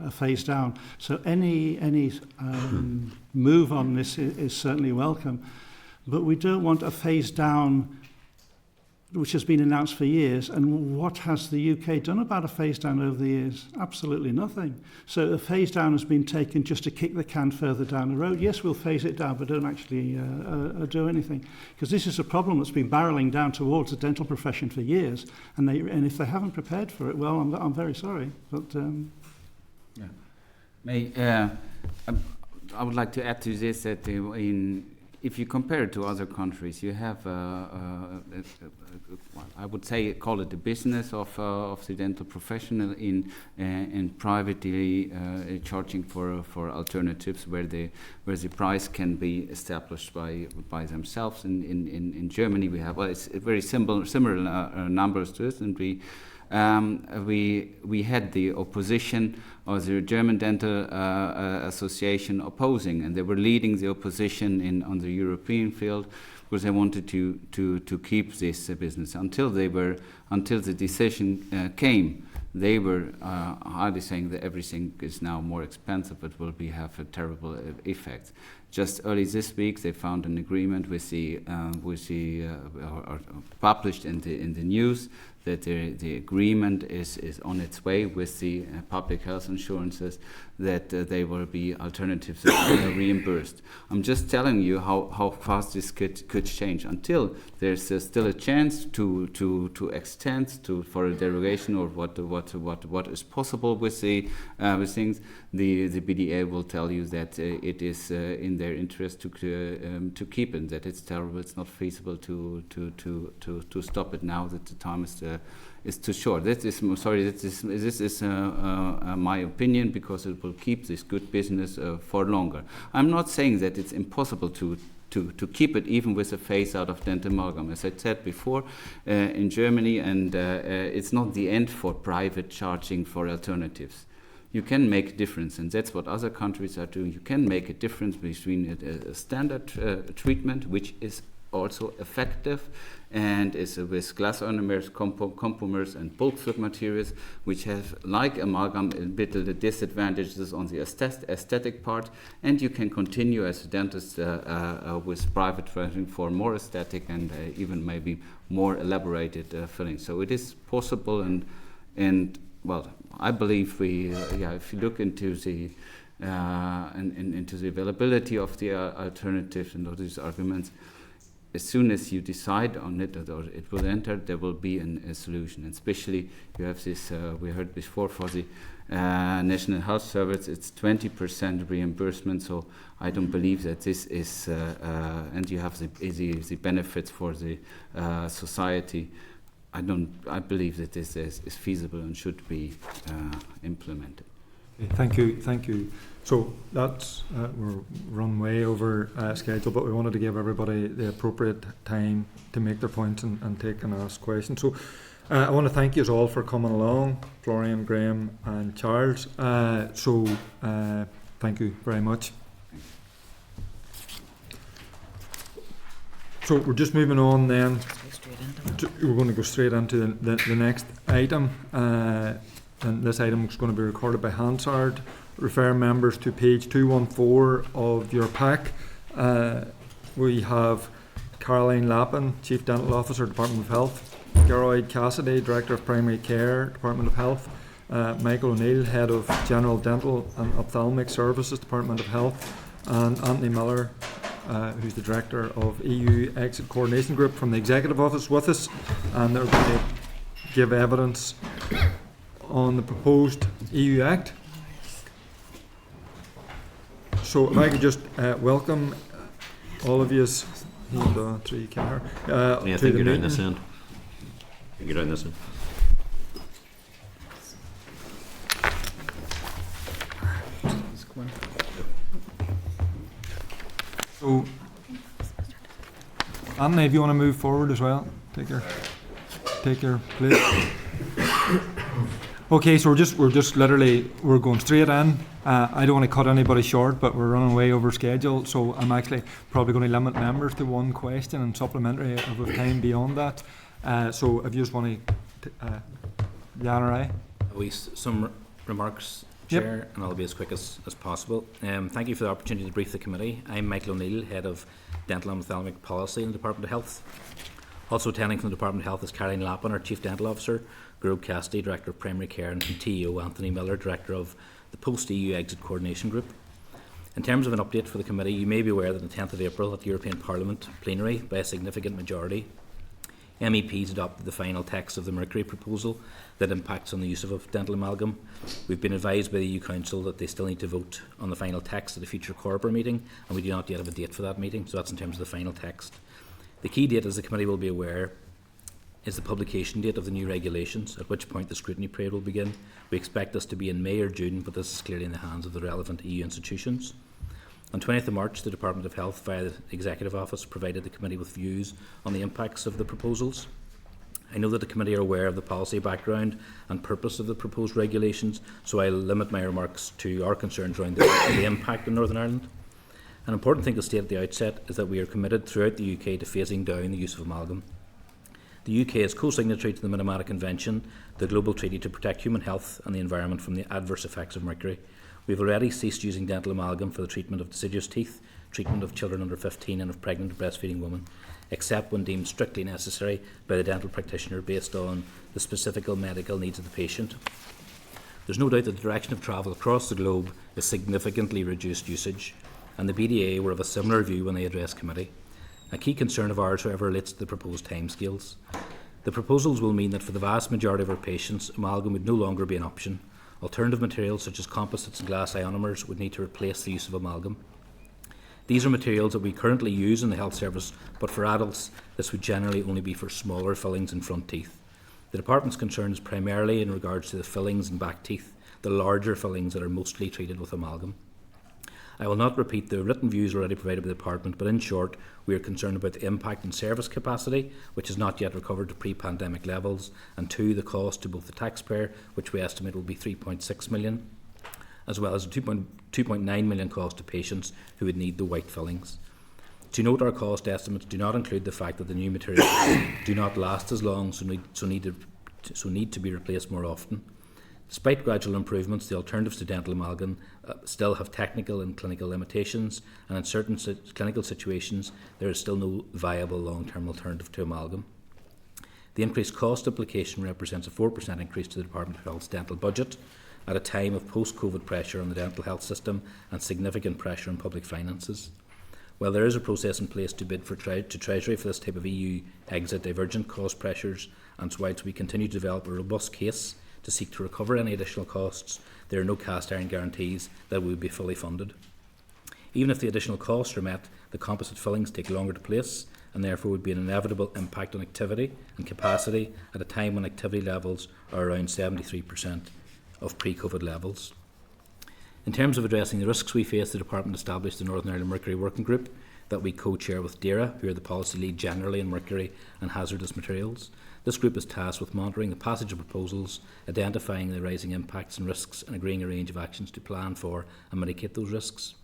a phase down. So any move on this is certainly welcome, but we don't want a phase down which has been announced for years. And what has the UK done about a phase down over the years? Absolutely nothing. So a phase down has been taken just to kick the can further down the road. Yes, we'll phase it down, but don't actually do anything, because this is a problem that's been barreling down towards the dental profession for years. And if they haven't prepared for it, well, I'm very sorry, but. I would like to add to this that if you compare it to other countries, you have, I would say, call it the business of the dental professional in privately charging for alternatives where the price can be established by themselves. In Germany, we have it's very similar numbers to this, and we had the opposition or the German Dental Association opposing, and they were leading the opposition on the European field because they wanted to keep this business until the decision came. They were hardly saying that everything is now more expensive, it will have a terrible effect. Just early this week, they found an agreement with the or published in the news that the agreement is on its way with the public health insurances, that they will be alternatives that are reimbursed. I'm just telling you how fast this could change. Until there's still a chance to extend for a derogation or what is possible with with things, the BDA will tell you that it is in their interest to keep it. That it's terrible. It's not feasible to stop it now. That the time is too short. This is my opinion, because it will keep this good business for longer. I'm not saying that it's impossible to keep it even with a phase out of dental amalgam. As I said before, in Germany, and it's not the end for private charging for alternatives. You can make a difference, and that's what other countries are doing. You can make a difference between a standard treatment, which is also effective, and is with glass ionomers, compomers, and bulk fluid materials, which have, like amalgam, a bit of the disadvantages on the aesthetic part, and you can continue as a dentist with private training for more aesthetic and even maybe more elaborated fillings. So it is possible, and well, I believe if you look into the into the availability of the alternatives and all these arguments, as soon as you decide on it, or it will enter, there will be a solution. And especially, you have this, we heard before, for the National Health Service, it's 20% reimbursement, so I don't believe that this is, and you have the benefits for the society. I believe that this is feasible and should be implemented. Okay, thank you. So that's, we're run way over schedule, but we wanted to give everybody the appropriate time to make their points and take and ask questions. So I want to thank you all for coming along, Florian, Graham and Charles. Thank you very much. So we're just moving on then. We're going to go straight into the next item. And this item is going to be recorded by Hansard. Refer members to page 214 of your pack. We have Caroline Lappin, Chief Dental Officer, Department of Health. Geroid Cassidy, Director of Primary Care, Department of Health. Michael O'Neill, Head of General Dental and Ophthalmic Services, Department of Health. And Anthony Miller, who's the Director of EU Exit Coordination Group from the Executive Office, with us. And they're going to give evidence on the proposed EU Act. So if I could just welcome all of you, three camera, to the you're down meeting. this end. You're down this end. So, Anna, if you want to move forward as well, take your place. Okay, so we're just literally going straight in. I don't want to cut anybody short, but we're running way over schedule, so I'm actually probably going to limit members to one question and supplementary if we have time beyond that. So if you just want to, Jan or I? Some remarks, Chair, Yep. and I'll be as quick as possible. Thank you for the opportunity to brief the committee. I'm Michael O'Neill, Head of Dental and Ophthalmic Policy in the Department of Health. Also attending from the Department of Health is Caroline Lappin, our Chief Dental Officer, Grove Cassidy, Director of Primary Care, and from TEO, Anthony Miller, Director of the Post-EU Exit Coordination Group. In terms of an update for the committee, you may be aware that on the 10th of April at the European Parliament plenary, by a significant majority, MEPs adopted the final text of the Mercury proposal that impacts on the use of dental amalgam. We've been advised by the EU Council that they still need to vote on the final text at a future Coreper meeting, and we do not yet have a date for that meeting, so that's in terms of the final text. The key date, as the committee will be aware, is the publication date of the new regulations, at which point the scrutiny period will begin. We expect this to be in May or June, but this is clearly in the hands of the relevant EU institutions. On 20th of March, the Department of Health, via the Executive Office, provided the committee with views on the impacts of the proposals. I know that the committee are aware of the policy background and purpose of the proposed regulations, so I'll limit my remarks to our concerns around the impact in Northern Ireland. An important thing to state at the outset is that we are committed throughout the UK to phasing down the use of amalgam. The UK is co-signatory to the Minamata Convention, the global treaty to protect human health and the environment from the adverse effects of mercury. We have already ceased using dental amalgam for the treatment of deciduous teeth, treatment of children under 15 and of pregnant or breastfeeding women. except when deemed strictly necessary by the dental practitioner based on the specific medical needs of the patient. There's no doubt that the direction of travel across the globe is significantly reduced usage, and the BDA were of a similar view when they addressed committee. A key concern of ours, however, relates to the proposed timescales. The proposals will mean that for the vast majority of our patients, amalgam would no longer be an option. Alternative materials such as composites and glass ionomers would need to replace the use of amalgam. These are materials that we currently use in the health service, but for adults, this would generally only be for smaller fillings in front teeth. The department's concern is primarily in regards to the fillings in back teeth, the larger fillings that are mostly treated with amalgam. I will not repeat the written views already provided by the department, but in short, we are concerned about the impact on service capacity, which has not yet recovered to pre-pandemic levels, and 2, the cost to both the taxpayer, which we estimate will be 3.6 million, as well as a 2.9 million cost to patients who would need the white fillings. To note, our cost estimates do not include the fact that the new materials do not last as long, so need to be replaced more often. Despite gradual improvements, the alternatives to dental amalgam still have technical and clinical limitations, and in certain clinical situations, there is still no viable long-term alternative to amalgam. The increased cost implication represents a 4% increase to the Department of Health's dental budget at a time of post-COVID pressure on the dental health system and significant pressure on public finances. While there is a process in place to bid to Treasury for this type of EU exit divergent cost pressures, and whilst we continue to develop a robust case to seek to recover any additional costs, there are no cast iron guarantees that we would be fully funded. Even if the additional costs are met, the composite fillings take longer to place, and therefore would be an inevitable impact on activity and capacity at a time when activity levels are around 73% of pre-COVID levels. In terms of addressing the risks we face, the Department established the Northern Ireland Mercury Working Group that we co-chair with DERA, who are the policy lead generally in mercury and hazardous materials. This group is tasked with monitoring the passage of proposals, identifying the rising impacts and risks, and agreeing a range of actions to plan for and mitigate those risks.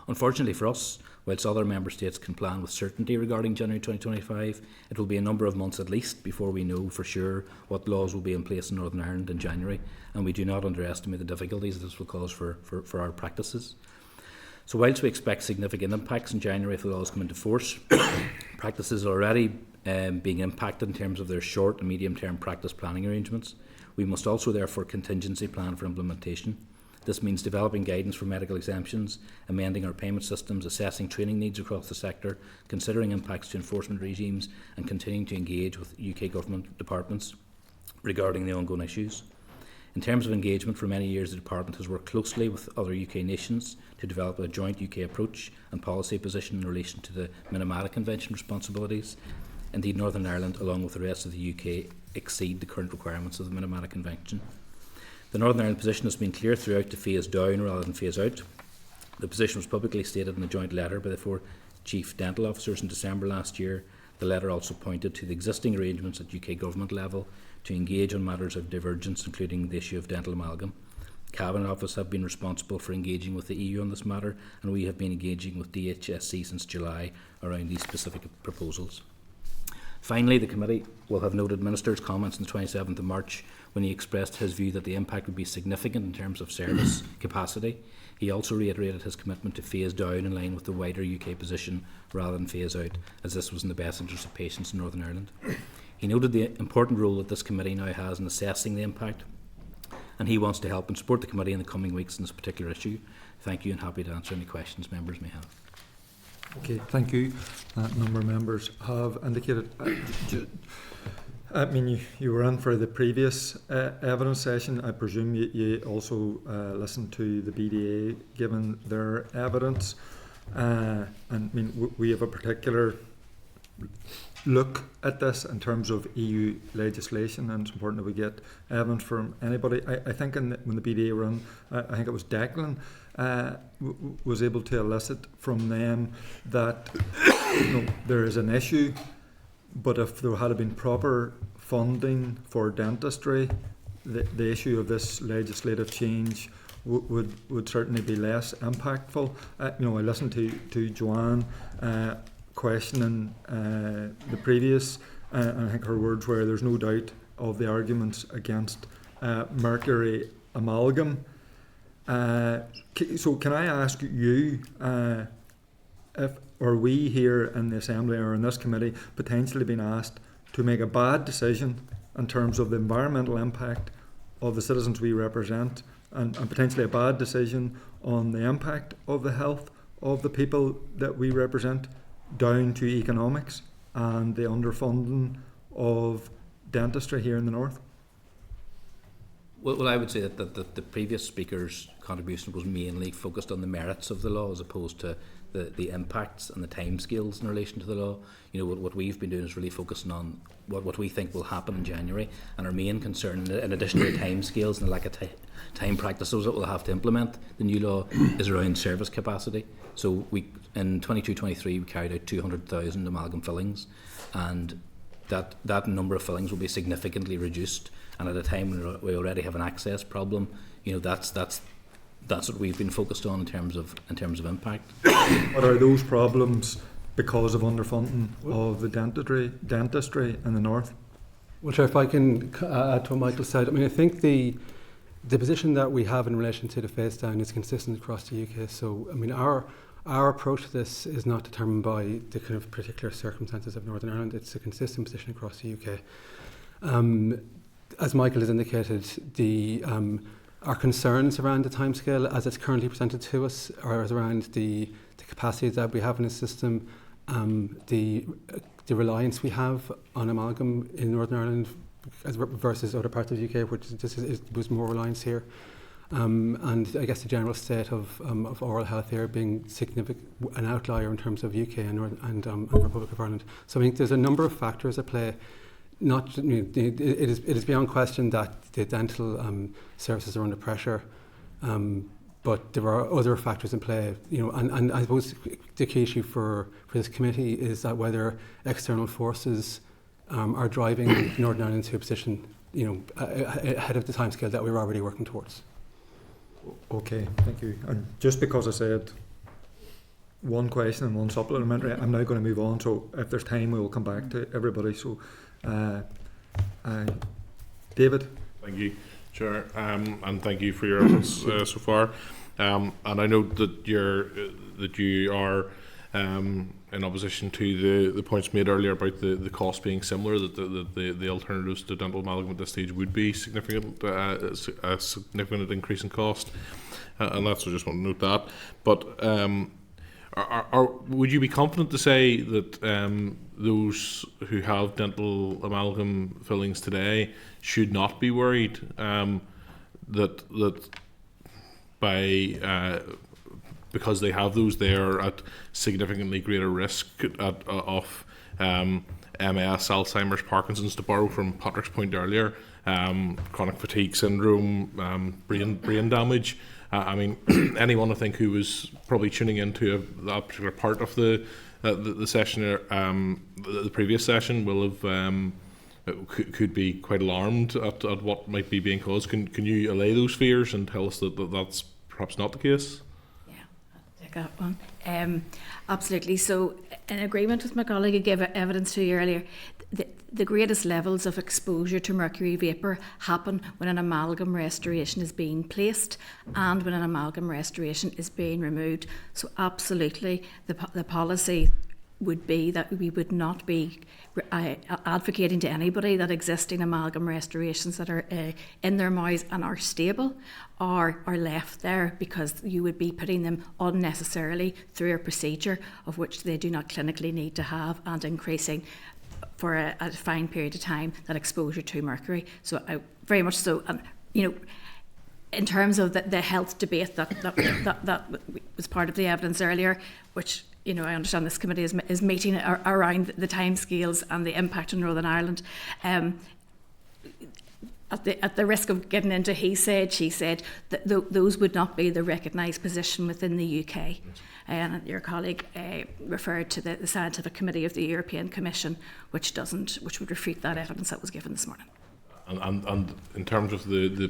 Unfortunately for us, whilst other member states can plan with certainty regarding January 2025, it will be a number of months at least before we know for sure what laws will be in place in Northern Ireland in January, and we do not underestimate the difficulties this will cause for our practices. So whilst we expect significant impacts in January if the laws come into force, practices are already being impacted in terms of their short and medium term practice planning arrangements. We must also therefore contingency plan for implementation. This means developing guidance for medical exemptions, amending our payment systems, assessing training needs across the sector, considering impacts to enforcement regimes, and continuing to engage with UK government departments regarding the ongoing issues. In terms of engagement, for many years the Department has worked closely with other UK nations to develop a joint UK approach and policy position in relation to the Minamata Convention responsibilities. Indeed, Northern Ireland, along with the rest of the UK, exceed the current requirements of the Minamata Convention. The Northern Ireland position has been clear throughout to phase down rather than phase out. The position was publicly stated in a joint letter by the 4 chief dental officers in December last year. The letter also pointed to the existing arrangements at UK government level to engage on matters of divergence, including the issue of dental amalgam. Cabinet Office have been responsible for engaging with the EU on this matter, and we have been engaging with DHSC since July around these specific proposals. Finally, the committee will have noted Minister's comments on the 27th of March when he expressed his view that the impact would be significant in terms of service capacity. He also reiterated his commitment to phase down in line with the wider UK position rather than phase out, as this was in the best interest of patients in Northern Ireland. He noted the important role that this committee now has in assessing the impact, and he wants to help and support the committee in the coming weeks on this particular issue. Thank you, and happy to answer any questions members may have. Okay, thank you. A number of members have indicated. I mean, you were in for the previous evidence session. I presume you also listened to the BDA given their evidence. And I mean, we have a particular look at this in terms of EU legislation, and it's important that we get evidence from anybody. I think when the BDA were in, I think it was Declan, was able to elicit from them that there is an issue, but if there had been proper funding for dentistry, the issue of this legislative change would certainly be less impactful. I listened to Joanne questioning the previous, and I think her words were, there's no doubt of the arguments against mercury amalgam. So can I ask you, or we here in the Assembly or in this committee potentially being asked to make a bad decision in terms of the environmental impact of the citizens we represent, and potentially a bad decision on the impact of the health of the people that we represent, down to economics and the underfunding of dentistry here in the north? Well, I would say that the previous speaker's contribution was mainly focused on the merits of the law as opposed to the impacts and the timescales in relation to the law. You know, what we've been doing is really focusing on what we think will happen in January, and our main concern, in addition to the timescales and the lack of time practices that we'll have to implement the new law, is around service capacity. So in 22-23 we carried out 200,000 amalgam fillings, and that number of fillings will be significantly reduced. And at a time when we already have an access problem, you know, that's what we've been focused on in terms of impact. But are those problems because of underfunding of the dentistry in the north? Well, Chair, if I can add to what Michael said, I mean, I think the position that we have in relation to the phase down is consistent across the UK. So, I mean, our approach to this is not determined by the kind of particular circumstances of Northern Ireland. It's a consistent position across the UK. As Michael has indicated, our concerns around the timescale as it's currently presented to us are around the capacity that we have in the system, the reliance we have on amalgam in Northern Ireland versus other parts of the UK, which was more reliance here. And I guess the general state of oral health here being an outlier in terms of UK and Republic of Ireland. So I think there's a number of factors at play. It is beyond question that the dental services are under pressure, but there are other factors in play. You know, and I suppose the key issue for this committee is that whether external forces are driving Northern Ireland into a position, you know, ahead of the timescale that we're already working towards. Okay, thank you. And just because I said one question and one supplementary, I'm now going to move on. So if there's time, we will come back to everybody. So, David. Thank you, Chair, and thank you for your efforts so far. And I know that you are in opposition to the points made earlier about the cost being similar, that the alternatives to dental amalgam at this stage would be significant, a significant increase in cost, and that's, I just want to note that. But would you be confident to say that those who have dental amalgam fillings today should not be worried that because they have those, they are at significantly greater risk of MS, Alzheimer's, Parkinson's, to borrow from Patrick's point earlier, chronic fatigue syndrome, brain damage? I mean, anyone I think who was probably tuning into that particular part of the session, the previous session, will have could be quite alarmed at what might be being caused. Can you allay those fears and tell us that that's perhaps not the case? That one. Absolutely. So, in agreement with my colleague who gave evidence to you earlier, the greatest levels of exposure to mercury vapour happen when an amalgam restoration is being placed and when an amalgam restoration is being removed. So, absolutely, the policy would be that we would not be advocating to anybody that existing amalgam restorations that are in their mouths and are stable are left there, because you would be putting them unnecessarily through a procedure of which they do not clinically need to have, and increasing for a defined period of time that exposure to mercury. So very much so, you know, in terms of the health debate that was part of the evidence earlier, which, you know, I understand this committee is meeting around the timescales and the impact on Northern Ireland. At the risk of getting into he said, she said, that those would not be the recognised position within the UK. And your colleague referred to the Scientific Committee of the European Commission, which would refute that evidence that was given this morning. And in terms of the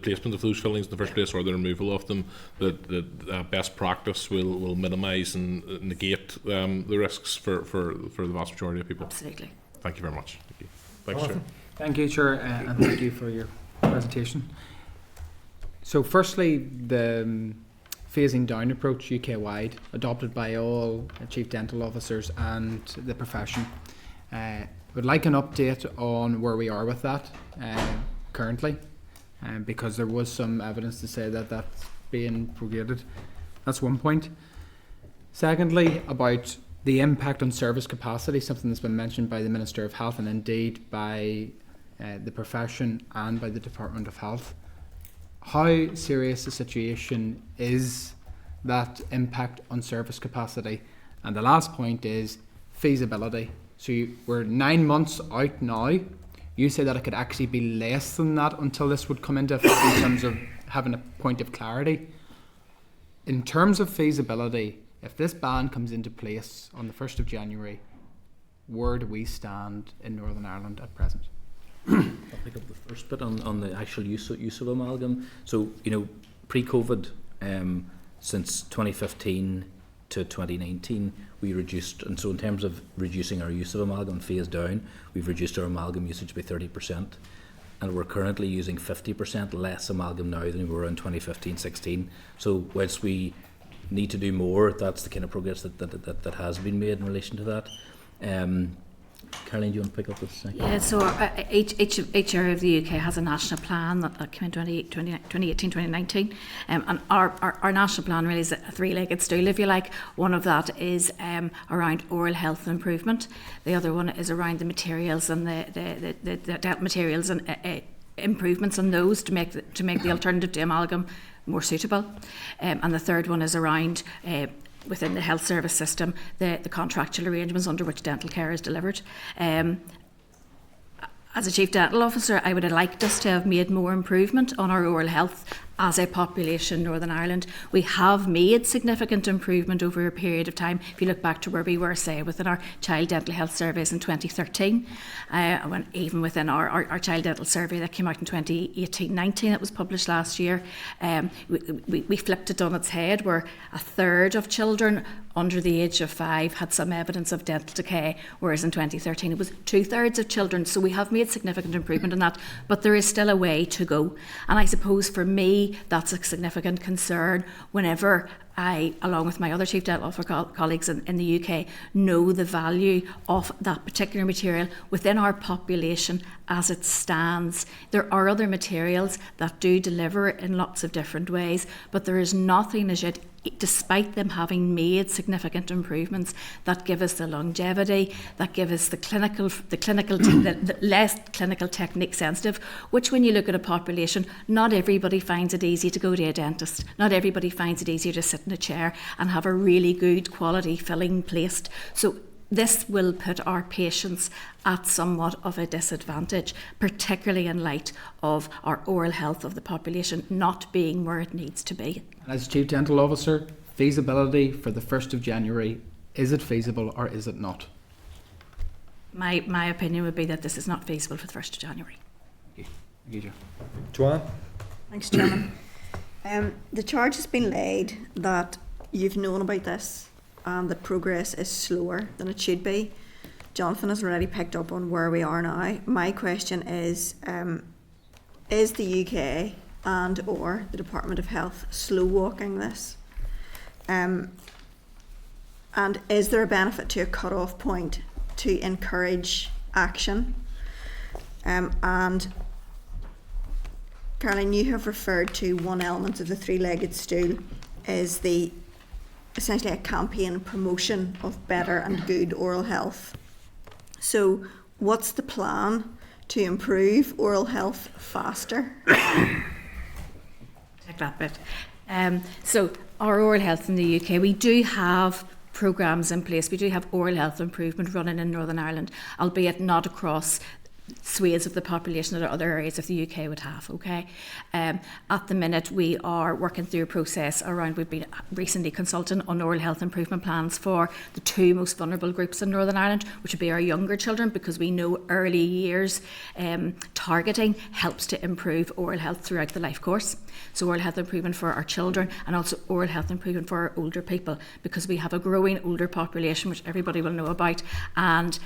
placement of those fillings in the first place, or the removal of them, the best practice will minimise and negate the risks for the vast majority of people. Absolutely. Thank you very much. Thank you. Thanks, Chair. Thank you, Chair, and thank you for your presentation. So firstly, the phasing down approach UK-wide, adopted by all chief dental officers and the profession. Would like an update on where we are with that currently, because there was some evidence to say that that's being progressed. That's one point. Secondly, about the impact on service capacity, something that's been mentioned by the Minister of Health and indeed by the profession and by the Department of Health. How serious a situation is that impact on service capacity? And the last point is feasibility. So we're 9 months out now. You say that it could actually be less than that until this would come into effect in terms of having a point of clarity. In terms of feasibility, if this ban comes into place on the 1st of January, where do we stand in Northern Ireland at present? I'll pick up the first bit on the actual use of amalgam. So, pre-COVID, since 2015 to 2019, we reduced, and so in terms of reducing our use of amalgam phase down, we've reduced our amalgam usage by 30%, and we're currently using 50% less amalgam now than we were in 2015-16. So whilst we need to do more, that's the kind of progress that has been made in relation to that. Caroline, do you want to pick up this? Yeah, so each area of the UK has a national plan that came in 2018-2019, and our national plan really is a three-legged stool, if you like. One of that is around oral health improvement. The other one is around the materials and the dental materials and improvements on those to make the alternative to amalgam more suitable. And the third one is around within the health service system, the contractual arrangements under which dental care is delivered. As a Chief Dental Officer, I would have liked us to have made more improvement on our oral health as a population in Northern Ireland. We have made significant improvement over a period of time. If you look back to where we were, say, within our child dental health surveys in 2013, even within our child dental survey that came out in 2018-19, that was published last year, we flipped it on its head, where a third of children under the age of 5 had some evidence of dental decay, whereas in 2013 it was 2/3 of children. So we have made significant improvement in that, but there is still a way to go. And I suppose for me, that's a significant concern whenever I, along with my other Chief Dental Officer colleagues in the UK, know the value of that particular material within our population as it stands. There are other materials that do deliver in lots of different ways, but there is nothing as yet, despite them having made significant improvements, that give us the longevity, that give us the less clinical technique sensitive, which when you look at a population, not everybody finds it easy to go to a dentist. Not everybody finds it easier to sit in a chair and have a really good quality filling placed. So this will put our patients at somewhat of a disadvantage, particularly in light of our oral health of the population not being where it needs to be. As Chief Dental Officer, feasibility for the 1st of January, is it feasible or is it not? My opinion would be that this is not feasible for the 1st of January. Thank you, Joe. Joanne? Thanks, Chairman. The charge has been laid that you've known about this and that progress is slower than it should be. Jonathan has already picked up on where we are now. My question is the UK and or the Department of Health slow walking this? And is there a benefit to a cut-off point to encourage action? And Caroline, you have referred to one element of the three-legged stool is essentially a campaign promotion of better and good oral health. So what's the plan to improve oral health faster? Take that bit. So our oral health in the UK, we do have programmes in place. We do have oral health improvement running in Northern Ireland, albeit not across swathes of the population that other areas of the UK would have, okay? At the minute, we are working through a process around, we've been recently consulting on oral health improvement plans for the 2 most vulnerable groups in Northern Ireland, which would be our younger children, because we know early years targeting helps to improve oral health throughout the life course. So oral health improvement for our children and also oral health improvement for our older people, because we have a growing older population, which everybody will know about, and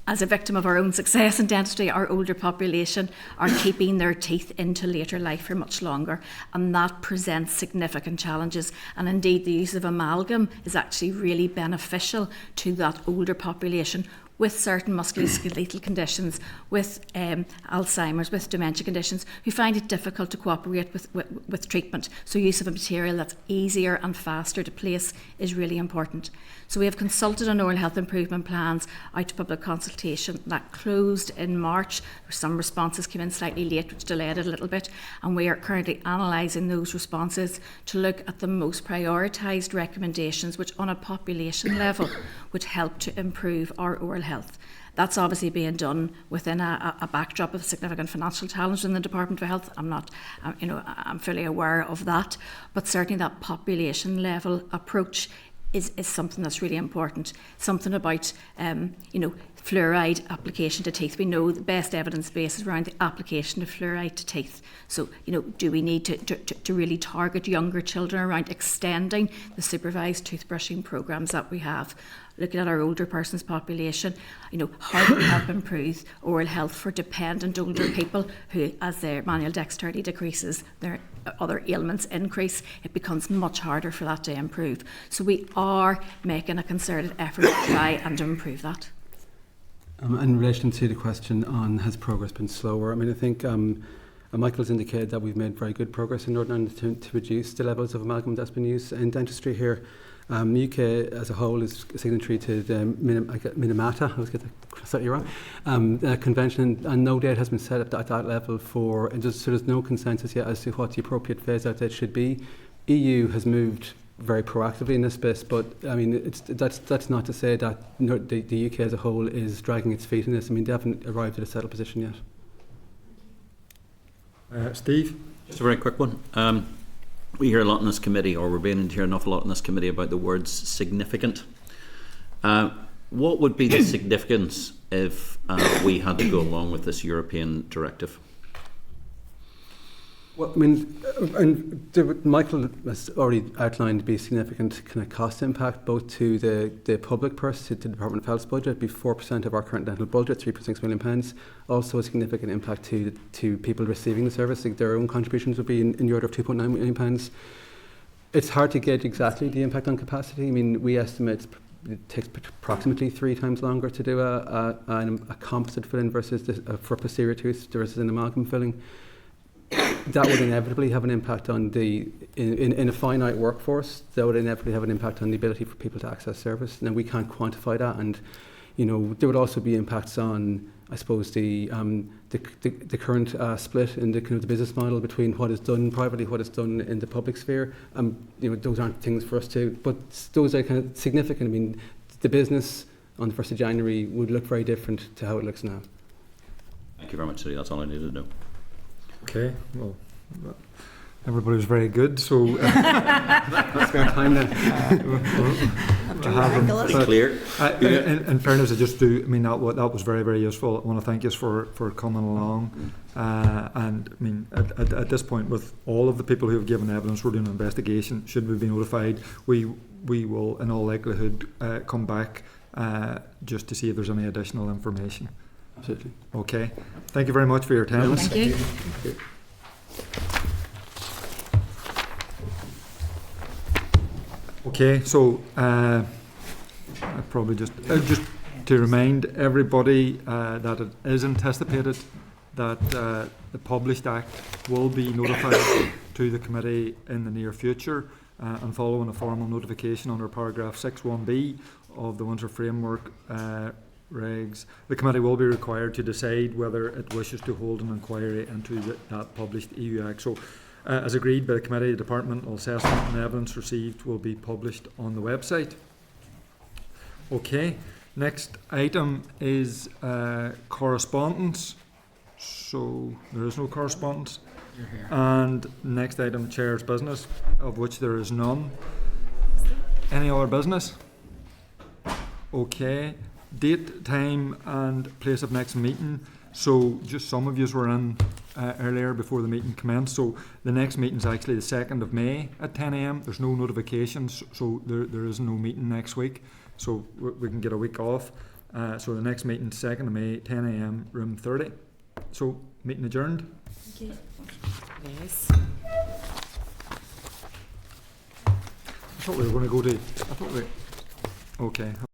as a victim of our own success in dentistry, our older population are keeping their teeth into later life for much longer, and that presents significant challenges. And indeed, the use of amalgam is actually really beneficial to that older population with certain musculoskeletal conditions, with Alzheimer's, with dementia conditions, who find it difficult to cooperate with treatment. So use of a material that's easier and faster to place is really important. So we have consulted on oral health improvement plans out to public consultation. That closed in March. Some responses came in slightly late, which delayed it a little bit, and we are currently analysing those responses to look at the most prioritised recommendations which on a population level would help to improve our oral health. That's obviously being done within a backdrop of significant financial challenge in the Department of Health. I'm fully aware of that, but certainly that population level approach is something that's really important. Something about fluoride application to teeth. We know the best evidence base is around the application of fluoride to teeth. So, do we need to really target younger children around extending the supervised toothbrushing programs that we have? Looking at our older persons population, how do we help improve oral health for dependent older people who, as their manual dexterity decreases, their other ailments increase, it becomes much harder for that to improve. So we are making a concerted effort to try and improve that. In relation to the question on has progress been slower, I think Michael's indicated that we've made very good progress in Northern Ireland to reduce the levels of amalgam that's been used in dentistry here. The UK as a whole is signatory to the Minamata, I was getting that slightly wrong, convention, and no date has been set up at that level so there's no consensus yet as to what the appropriate phase out date should be. EU has moved very proactively in this space, but that's not to say that the UK as a whole is dragging its feet in this. They haven't arrived at a settled position yet. Steve? Just a very quick one. We hear a lot in this committee, or we're beginning to hear an awful lot in this committee about the words significant. What would be the significance if we had to go along with this European directive? Well, Michael has already outlined the significant kind of cost impact both to the public purse, to the Department of Health's budget. It'd be 4% of our current dental budget, £3.6 million. Also a significant impact to people receiving the service. Their own contributions would be in the order of £2.9 million. It's hard to gauge exactly the impact on capacity. We estimate it takes approximately 3 times longer to do a composite filling versus for posterior tooth versus an amalgam filling. That would inevitably have an impact on in a finite workforce. That would inevitably have an impact on the ability for people to access service. Now we can't quantify that, and there would also be impacts on, I suppose, the current split in the kind of the business model between what is done privately, what is done in the public sphere. Those aren't things for us to, but those are kind of significant. The business on the 1st of January would look very different to how it looks now. Thank you very much, City. That's all I needed to know. Okay, well, everybody was very good, so let's spare time then. Pretty clear. In fairness, I just do. That was very, very useful. I want to thank you for coming along. And at this point, with all of the people who have given evidence, we're doing an investigation. Should we be notified, we will, in all likelihood, come back just to see if there's any additional information. Absolutely. Okay. Thank you very much for your attendance. Thank you. Thank you. Okay, so I probably just to remind everybody that it is anticipated that the published act will be notified to the committee in the near future, and following a formal notification under paragraph 6.1b of the Windsor Framework regs, the committee will be required to decide whether it wishes to hold an inquiry into that published EU Act. So, as agreed by the committee, the departmental assessment and evidence received will be published on the website. Okay, next item is correspondence. So, there is no correspondence. And next item, Chair's business, of which there is none. Any other business? Okay. Date, time and place of next meeting. So just some of you were in earlier before the meeting commenced. So the next meeting is actually the 2nd of May at 10 a.m. There's no notifications, so there is no meeting next week. So we can get a week off. So the next meeting, 2nd of May, 10 a.m, room 30. So, meeting adjourned. Thank you. Yes. I thought we were going to go to. Okay.